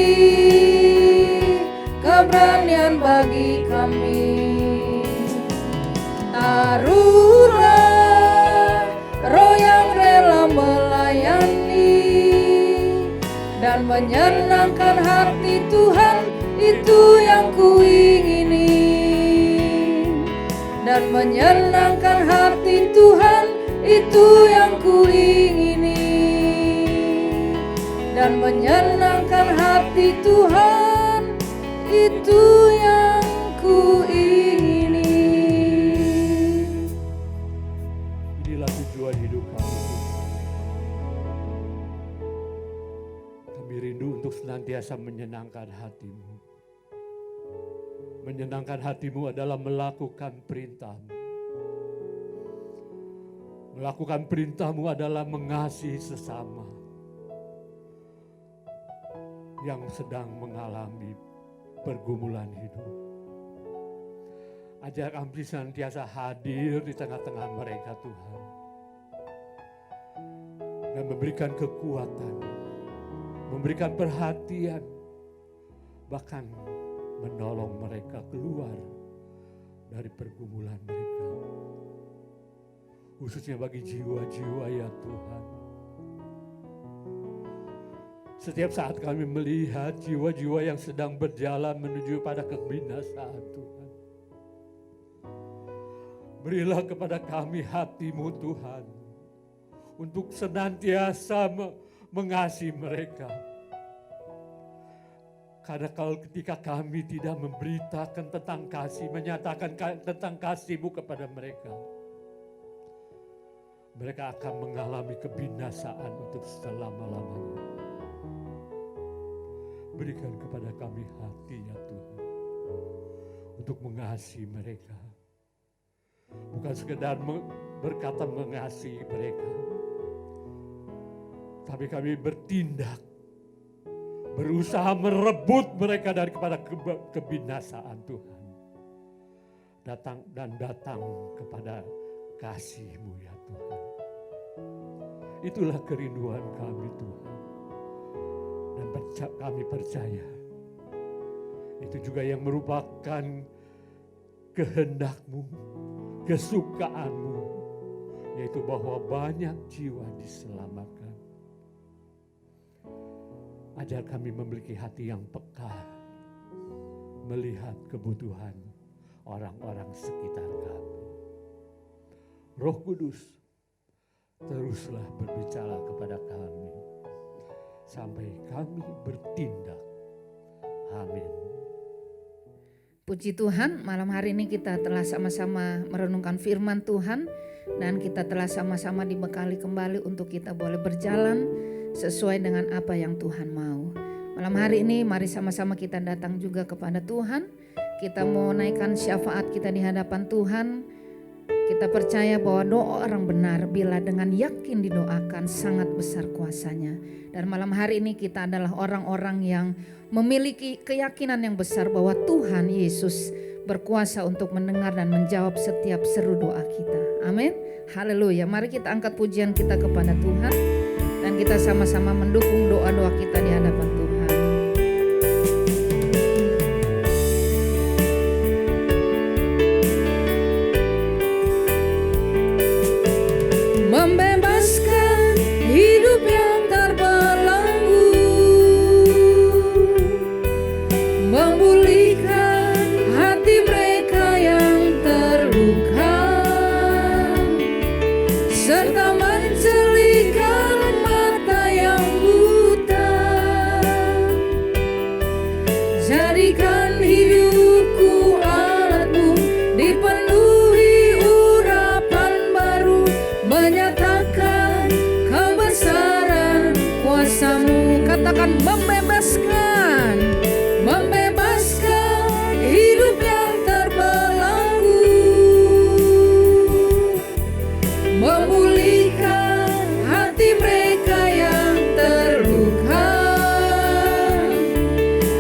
keberanian bagi kami. Taruhlah roh yang rela melayani dan menyenangkan hati Tuhan, itu yang kuingini. Dan menyenangkan hati Tuhan, itu yang kuingini. Dan menyenangkan hati Tuhan, itu yang kuingini. Inilah tujuan hidup kami. Kami rindu untuk senantiasa menyenangkan hati-Mu. Menyenangkan hati-Mu adalah melakukan perintah-Mu. Melakukan perintah-Mu adalah mengasihi sesama yang sedang mengalami pergumulan hidup. Ajar kami senantiasa hadir di tengah-tengah mereka Tuhan. Dan memberikan kekuatan, memberikan perhatian, bahkan menolong mereka keluar dari pergumulan mereka. Khususnya bagi jiwa-jiwa ya Tuhan. Setiap saat kami melihat jiwa-jiwa yang sedang berjalan menuju pada kebinasaan Tuhan. Berilah kepada kami hati-Mu Tuhan, untuk senantiasa mengasihi mereka. Karena kalau ketika kami tidak memberitakan tentang kasih, menyatakan tentang kasih-Mu kepada mereka, mereka akan mengalami kebinasaan untuk selama-lamanya. Berikan kepada kami hati ya Tuhan, untuk mengasihi mereka. Bukan sekedar berkata mengasihi mereka, tapi kami bertindak, berusaha merebut mereka daripada kebinasaan Tuhan. Datang kepada kasih-Mu ya Tuhan. Itulah kerinduan kami Tuhan. Dan kami percaya itu juga yang merupakan kehendak-Mu, kesukaan-Mu, yaitu bahwa banyak jiwa diselamatkan. Ajar kami memiliki hati yang peka, melihat kebutuhan orang-orang sekitar kami. Roh Kudus, teruslah berbicara kepada kami sampai kami bertindak. Amin. Puji Tuhan, malam hari ini kita telah sama-sama merenungkan firman Tuhan dan kita telah sama-sama dibekali kembali untuk kita boleh berjalan sesuai dengan apa yang Tuhan mau. Malam hari ini mari sama-sama kita datang juga kepada Tuhan. Kita mau naikkan syafaat kita di hadapan Tuhan. Kita percaya bahwa doa orang benar bila dengan yakin didoakan sangat besar kuasanya. Dan malam hari ini kita adalah orang-orang yang memiliki keyakinan yang besar bahwa Tuhan Yesus berkuasa untuk mendengar dan menjawab setiap seru doa kita. Amin. Haleluya. Mari kita angkat pujian kita kepada Tuhan dan kita sama-sama mendukung doa-doa kita di hadapan Tuhan. Membebaskan hidup yang terbelenggu, memulihkan hati mereka yang terluka, serta menjelikan mata yang buta. Jadikan hidupku alatmu, dipenuhi urapan baru, menyatakan kebesaran kuasa-Mu. Katakan membebaskan, membebaskan hidup yang terbelenggu, memulihkan hati mereka yang terluka,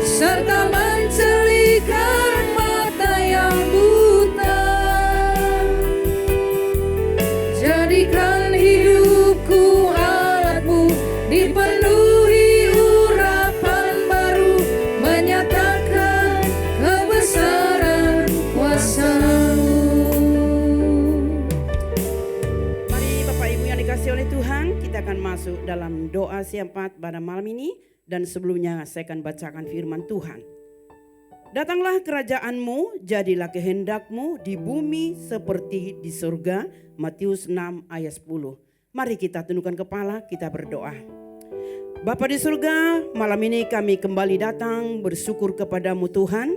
serta menjelikan mata yang buta. Jadikan hidupku alat-Mu, dipenuhi urapan baru, menyatakan kebesaran kuasa-Mu. Mari Bapak Ibu yang dikasihi oleh Tuhan, kita akan masuk dalam doa syafaat pada malam ini. Dan sebelumnya saya akan bacakan firman Tuhan. Datanglah kerajaan-Mu, jadilah kehendak-Mu di bumi seperti di surga. Matius 6 ayat 10. Mari kita tundukkan kepala, kita berdoa. Bapa di surga, malam ini kami kembali datang bersyukur kepadamu Tuhan.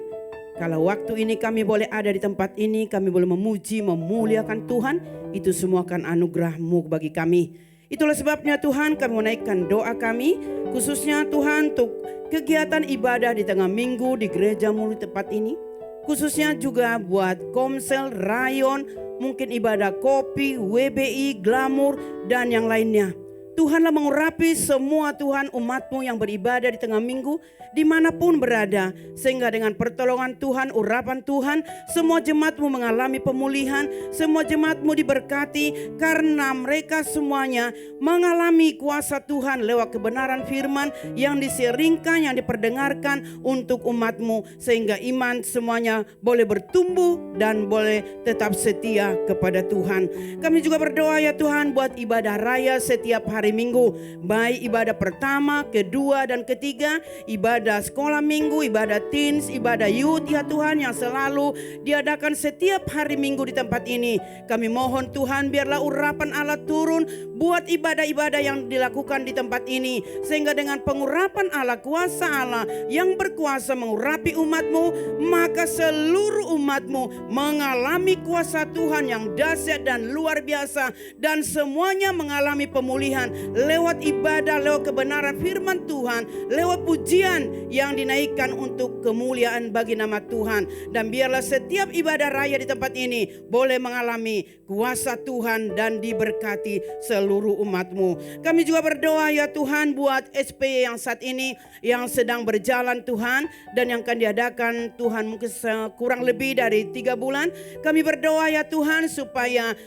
Kalau waktu ini kami boleh ada di tempat ini, kami boleh memuji, memuliakan Tuhan, itu semua akan anugerah-Mu bagi kami. Itulah sebabnya Tuhan kami menaikkan doa kami, khususnya Tuhan untuk kegiatan ibadah di tengah minggu di gereja-Mu di tempat ini. Khususnya juga buat Komsel, Rayon, mungkin ibadah kopi, WBI, Glamor, dan yang lainnya. Tuhanlah mengurapi semua Tuhan umat-Mu yang beribadah di tengah minggu dimanapun berada. Sehingga dengan pertolongan Tuhan, urapan Tuhan, semua jemaat-Mu mengalami pemulihan. Semua jemaat-Mu diberkati karena mereka semuanya mengalami kuasa Tuhan lewat kebenaran firman yang diseringkan, yang diperdengarkan untuk umat-Mu. Sehingga iman semuanya boleh bertumbuh dan boleh tetap setia kepada Tuhan. Kami juga berdoa ya Tuhan buat ibadah raya setiap hari Minggu, baik ibadah pertama, kedua, dan ketiga, ibadah sekolah minggu, ibadah teens, ibadah youth ya Tuhan yang selalu diadakan setiap hari Minggu di tempat ini. Kami mohon Tuhan biarlah urapan Allah turun buat ibadah-ibadah yang dilakukan di tempat ini, sehingga dengan pengurapan Allah, kuasa Allah yang berkuasa mengurapi umat-Mu, maka seluruh umat-Mu mengalami kuasa Tuhan yang dahsyat dan luar biasa, dan semuanya mengalami pemulihan lewat ibadah, lewat kebenaran firman Tuhan, lewat pujian yang dinaikkan untuk kemuliaan bagi nama Tuhan. Dan biarlah setiap ibadah raya di tempat ini boleh mengalami kuasa Tuhan dan diberkati seluruh umat-Mu. Kami juga berdoa ya Tuhan buat SPY yang saat ini yang sedang berjalan Tuhan, dan yang akan diadakan Tuhan mungkin kurang lebih dari 3 bulan. Kami berdoa ya Tuhan supaya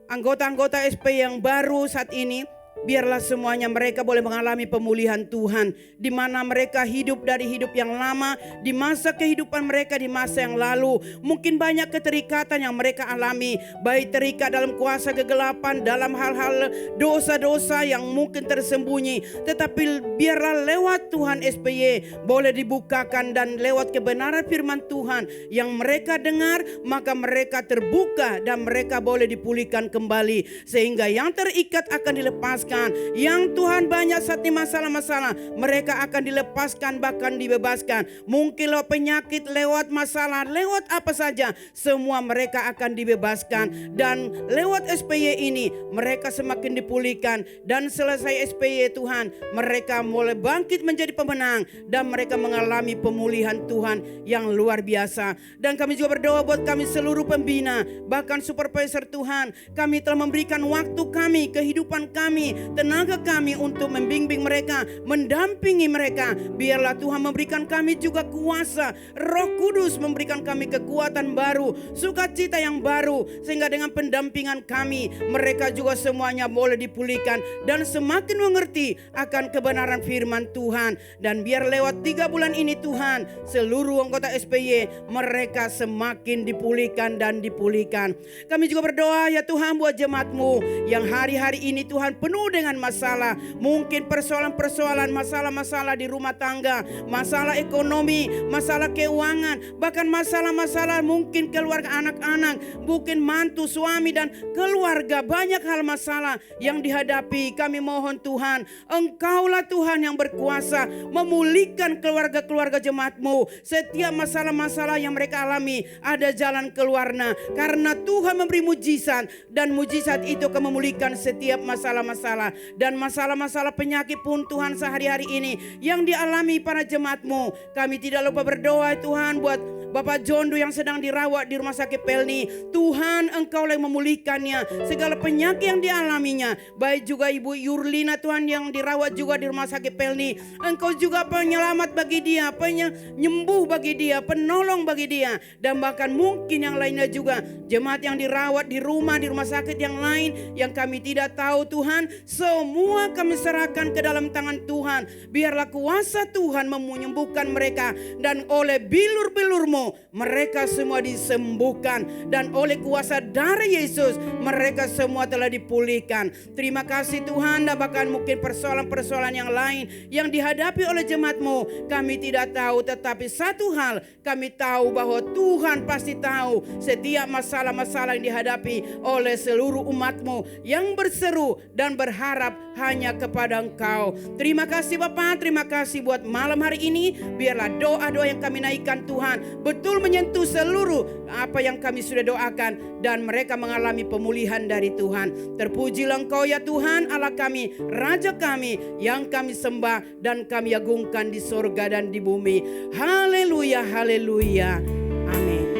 anggota-anggota SPY yang baru saat ini biarlah semuanya mereka boleh mengalami pemulihan Tuhan, di mana mereka hidup dari hidup yang lama, di masa kehidupan mereka di masa yang lalu. Mungkin banyak keterikatan yang mereka alami, baik terikat dalam kuasa kegelapan, dalam hal-hal dosa-dosa yang mungkin tersembunyi. Tetapi biarlah lewat Tuhan SPY boleh dibukakan, dan lewat kebenaran firman Tuhan yang mereka dengar, maka mereka terbuka dan mereka boleh dipulihkan kembali. Sehingga yang terikat akan dilepaskan, yang Tuhan banyak saat ini masalah-masalah, mereka akan dilepaskan, bahkan dibebaskan. Mungkin lewat penyakit, lewat masalah, lewat apa saja, semua mereka akan dibebaskan. Dan lewat SPY ini mereka semakin dipulihkan, dan selesai SPY Tuhan, mereka mulai bangkit menjadi pemenang, dan mereka mengalami pemulihan Tuhan yang luar biasa. Dan kami juga berdoa buat kami seluruh pembina, bahkan supervisor Tuhan, kami telah memberikan waktu kami, kehidupan kami, tenaga kami untuk membimbing mereka, mendampingi mereka. Biarlah Tuhan memberikan kami juga kuasa, Roh Kudus memberikan kami kekuatan baru, sukacita yang baru, sehingga dengan pendampingan kami, mereka juga semuanya boleh dipulihkan dan semakin mengerti akan kebenaran firman Tuhan. Dan biar lewat 3 bulan ini Tuhan, seluruh anggota SPY mereka semakin dipulihkan dan dipulihkan. Kami juga berdoa ya Tuhan buat jemaat-Mu yang hari-hari ini Tuhan penuh dengan masalah, mungkin persoalan-persoalan, masalah-masalah di rumah tangga, masalah ekonomi, masalah keuangan, bahkan masalah-masalah mungkin keluarga anak-anak, mungkin mantu, suami dan keluarga. Banyak hal masalah yang dihadapi. Kami mohon Tuhan, Engkaulah Tuhan yang berkuasa memulihkan keluarga-keluarga jemaat-Mu. Setiap masalah-masalah yang mereka alami ada jalan keluarnya, karena Tuhan memberi mujizat, dan mujizat itu akan memulihkan setiap masalah-masalah. Dan masalah-masalah penyakit pun Tuhan sehari-hari ini yang dialami para jemaat-Mu, kami tidak lupa berdoa Tuhan buat Bapak Jondo yang sedang dirawat di rumah sakit Pelni. Tuhan, Engkau yang memulihkannya segala penyakit yang dialaminya. Baik juga Ibu Yurlina Tuhan yang dirawat juga di rumah sakit Pelni. Engkau juga penyelamat bagi dia, penyembuh bagi dia, penolong bagi dia. Dan bahkan mungkin yang lainnya juga, jemaat yang dirawat di rumah sakit yang lain yang kami tidak tahu Tuhan. Semua kami serahkan ke dalam tangan Tuhan. Biarlah kuasa Tuhan menyembuhkan mereka, dan oleh bilur-bilur-Mu mereka semua disembuhkan, dan oleh kuasa darah Yesus mereka semua telah dipulihkan. Terima kasih Tuhan. Dan bahkan mungkin persoalan-persoalan yang lain yang dihadapi oleh jemaat-Mu kami tidak tahu, tetapi satu hal kami tahu, bahwa Tuhan pasti tahu setiap masalah-masalah yang dihadapi oleh seluruh umat-Mu yang berseru dan berharap hanya kepada Engkau. Terima kasih Bapa, terima kasih buat malam hari ini. Biarlah doa-doa yang kami naikkan Tuhan betul menyentuh seluruh apa yang kami sudah doakan, dan mereka mengalami pemulihan dari Tuhan. Terpujilah Engkau ya Tuhan, Allah kami, Raja kami yang kami sembah dan kami agungkan di sorga dan di bumi. Haleluya, haleluya, amin.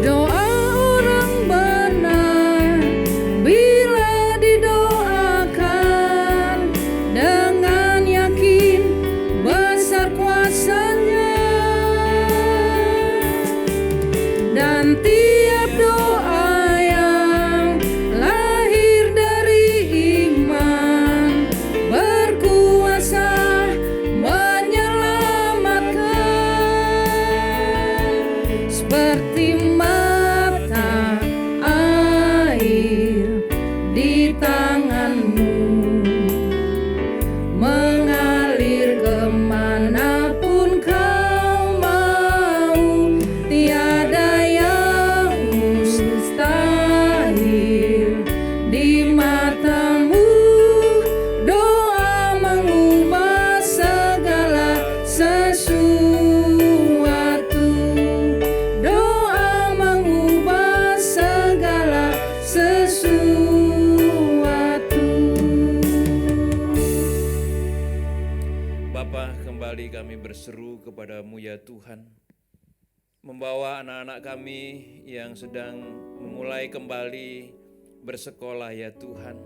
Doa orang benar bila didoakan dengan yakin besar kuasanya, dan tiap doa yang lahir dari iman berkuasa menyelamatkan, seperti mata air di tangan-Mu mengalir kemanapun Kau mau. Tiada yang mustahil di mata-Mu. Doa mengubah segala sesuatu. Doa mengubah segala sesuatu. Bapa, kembali kami berseru kepada-Mu ya Tuhan, membawa anak-anak kami yang sedang memulai kembali bersekolah ya Tuhan.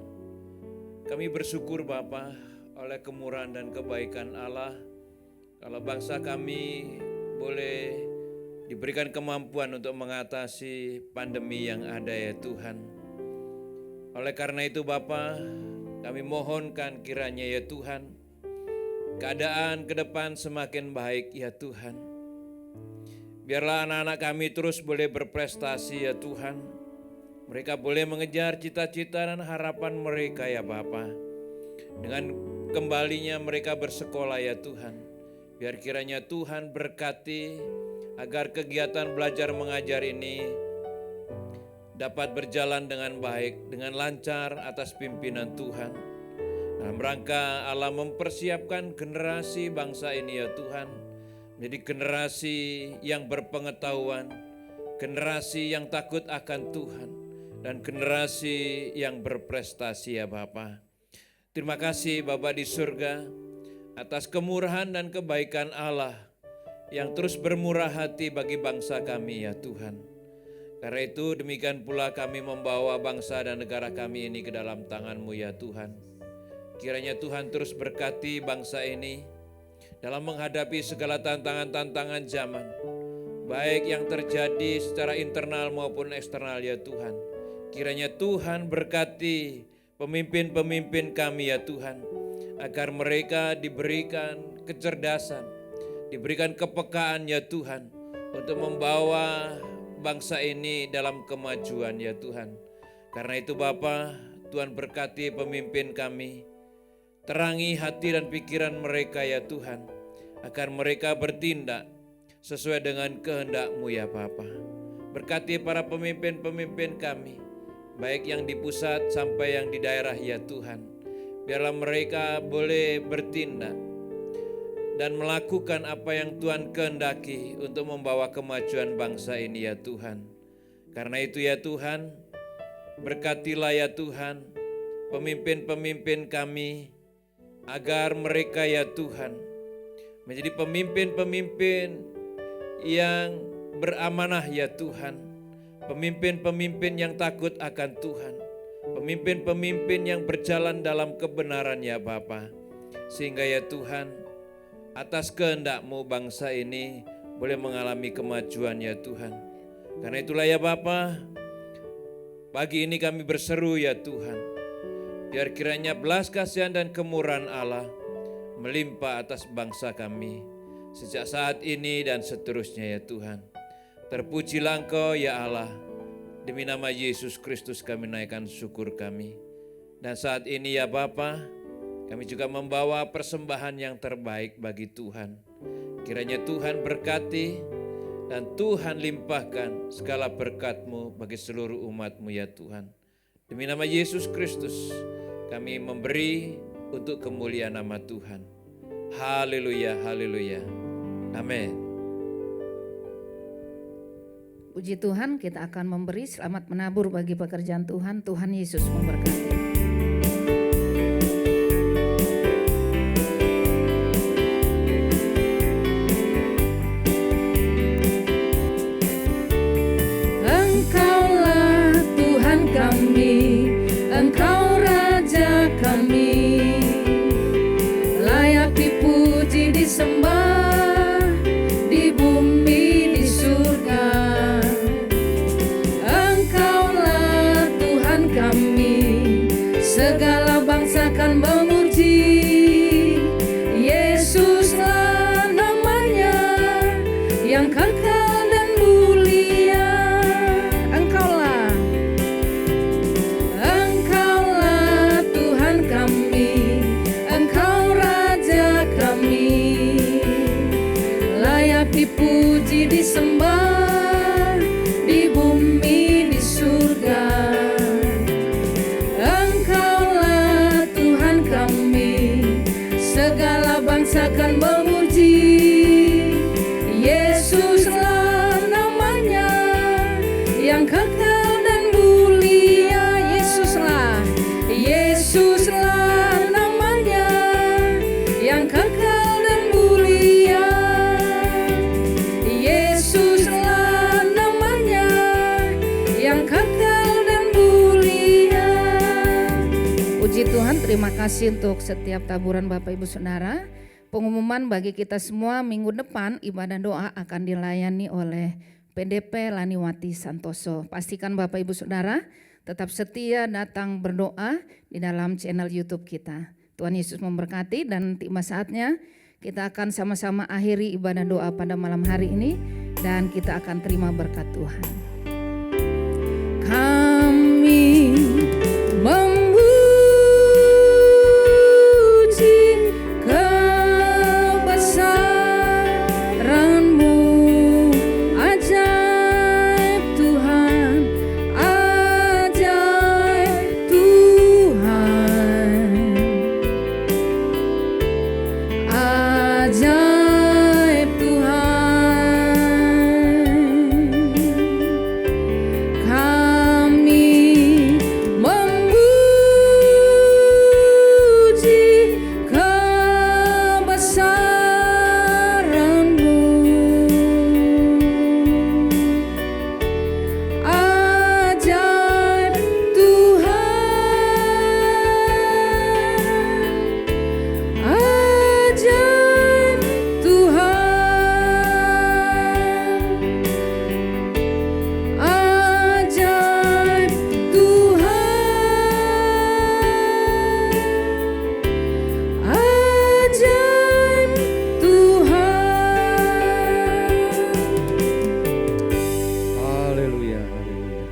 Kami bersyukur Bapa, oleh kemurahan dan kebaikan Allah, kalau bangsa kami boleh diberikan kemampuan untuk mengatasi pandemi yang ada ya Tuhan. Oleh karena itu Bapa, kami mohonkan kiranya ya Tuhan, keadaan ke depan semakin baik ya Tuhan. Biarlah anak-anak kami terus boleh berprestasi ya Tuhan. Mereka boleh mengejar cita-cita dan harapan mereka ya Bapa. Dengan kembalinya mereka bersekolah ya Tuhan. Biar kiranya Tuhan berkati agar kegiatan belajar mengajar ini dapat berjalan dengan baik, dengan lancar atas pimpinan Tuhan. Dalam rangka Allah mempersiapkan generasi bangsa ini ya Tuhan, menjadi generasi yang berpengetahuan, generasi yang takut akan Tuhan, dan generasi yang berprestasi ya Bapa. Terima kasih Bapa di surga atas kemurahan dan kebaikan Allah yang terus bermurah hati bagi bangsa kami ya Tuhan. Karena itu demikian pula kami membawa bangsa dan negara kami ini ke dalam tangan-Mu ya Tuhan. Kiranya Tuhan terus berkati bangsa ini dalam menghadapi segala tantangan-tantangan zaman, baik yang terjadi secara internal maupun eksternal ya Tuhan. Kiranya Tuhan berkati pemimpin-pemimpin kami ya Tuhan, agar mereka diberikan kecerdasan, diberikan kepekaan ya Tuhan, untuk membawa bangsa ini dalam kemajuan ya Tuhan. Karena itu Bapa, Tuhan berkati pemimpin kami, terangi hati dan pikiran mereka ya Tuhan, agar mereka bertindak sesuai dengan kehendak-Mu ya Bapa. Berkati para pemimpin-pemimpin kami, baik yang di pusat sampai yang di daerah ya Tuhan. Biarlah mereka boleh bertindak dan melakukan apa yang Tuhan kehendaki untuk membawa kemajuan bangsa ini ya Tuhan. Karena itu ya Tuhan, berkatilah ya Tuhan pemimpin-pemimpin kami, agar mereka ya Tuhan menjadi pemimpin-pemimpin yang beramanah ya Tuhan, pemimpin-pemimpin yang takut akan Tuhan, pemimpin-pemimpin yang berjalan dalam kebenaran ya Bapa. Sehingga ya Tuhan, atas kehendak-Mu bangsa ini boleh mengalami kemajuan ya Tuhan. Karena itulah ya Bapa, pagi ini kami berseru ya Tuhan, biar kiranya belas kasihan dan kemurahan Allah melimpah atas bangsa kami sejak saat ini dan seterusnya ya Tuhan. Terpujilah Engkau ya Allah. Demi nama Yesus Kristus kami naikkan syukur kami. Dan saat ini ya Bapa, kami juga membawa persembahan yang terbaik bagi Tuhan. Kiranya Tuhan berkati dan Tuhan limpahkan segala berkat-Mu bagi seluruh umat-Mu ya Tuhan. Demi nama Yesus Kristus kami memberi untuk kemuliaan nama Tuhan. Haleluya, haleluya. Amin. Puji Tuhan, kita akan memberi selamat menabur bagi pekerjaan Tuhan. Tuhan Yesus memberkati. Engkaulah Tuhan kami, Engkau Raja kami, layak dipuji disembah di bumi di surga. Engkaulah Tuhan kami, segala bangsa kan memuji. Yesuslah namanya yang kekal dan mulia. Engkaulah Tuhan kami, Engkau Raja kami, layak dipuji disembah di bumi di surga. Engkaulah Tuhan kami, segala bangsa kan memuji. Yesuslah namanya yang kekal dan mulia. Yesuslah namanya yang kekal dan mulia. Yesuslah namanya yang kekal dan mulia. Puji Tuhan, terima kasih untuk setiap taburan Bapak Ibu Saudara. Pengumuman bagi kita semua, minggu depan ibadah doa akan dilayani oleh PDP Laniwati Santoso. Pastikan Bapak Ibu Saudara tetap setia datang berdoa di dalam channel YouTube kita. Tuhan Yesus memberkati, dan tiba saatnya kita akan sama-sama akhiri ibadah doa pada malam hari ini dan kita akan terima berkat Tuhan. Kami memuji kebesaran-Mu, ajaib Tuhan, ajaib Tuhan, ajaib Tuhan. Kami memuji kebesaran-Mu, ajaib Tuhan, ajaib Tuhan, ajaib Tuhan, ajaib Tuhan. Haleluya, haleluya.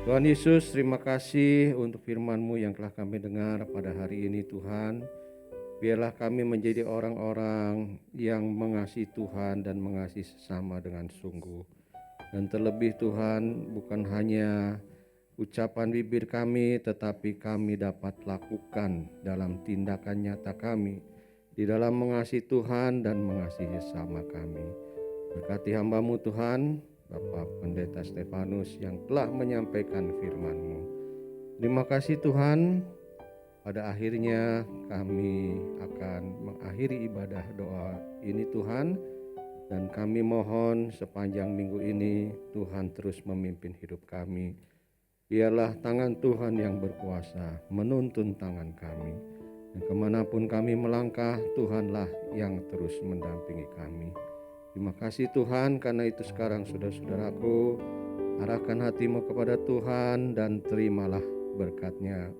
Tuhan Yesus, terima kasih untuk firman-Mu yang telah kami dengar pada hari ini Tuhan. Biarlah kami menjadi orang-orang yang mengasihi Tuhan dan mengasihi sesama dengan sungguh. Dan terlebih Tuhan, bukan hanya ucapan bibir kami, tetapi kami dapat lakukan dalam tindakan nyata kami di dalam mengasihi Tuhan dan mengasihi sesama kami. Berkati hamba-Mu Tuhan, Bapak Pendeta Stefanus yang telah menyampaikan firman-Mu. Terima kasih Tuhan, pada akhirnya kami akan mengakhiri ibadah doa ini Tuhan, dan kami mohon sepanjang minggu ini Tuhan terus memimpin hidup kami. Biarlah tangan Tuhan yang berkuasa menuntun tangan kami, dan kemanapun kami melangkah Tuhanlah yang terus mendampingi kami. Terima kasih Tuhan, karena itu sekarang saudara-saudaraku, arahkan hatimu kepada Tuhan dan terimalah berkat-Nya.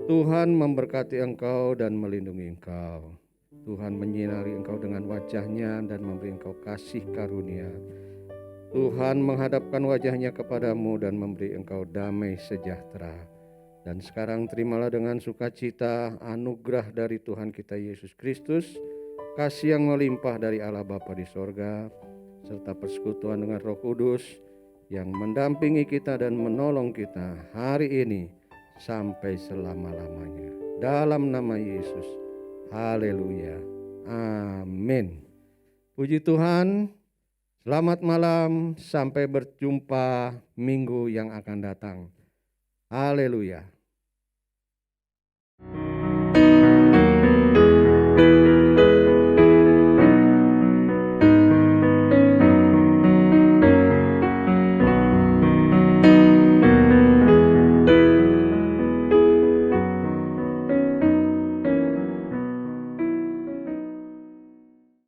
Tuhan memberkati engkau dan melindungi engkau. Tuhan menyinari engkau dengan wajah-Nya dan memberi engkau kasih karunia. Tuhan menghadapkan wajah-Nya kepadamu dan memberi engkau damai sejahtera. Dan sekarang terimalah dengan sukacita anugerah dari Tuhan kita Yesus Kristus, kasih yang melimpah dari Allah Bapa di sorga, serta persekutuan dengan Roh Kudus yang mendampingi kita dan menolong kita hari ini sampai selama-lamanya. Dalam nama Yesus, haleluya, amin. Puji Tuhan, selamat malam, sampai berjumpa minggu yang akan datang. Haleluya.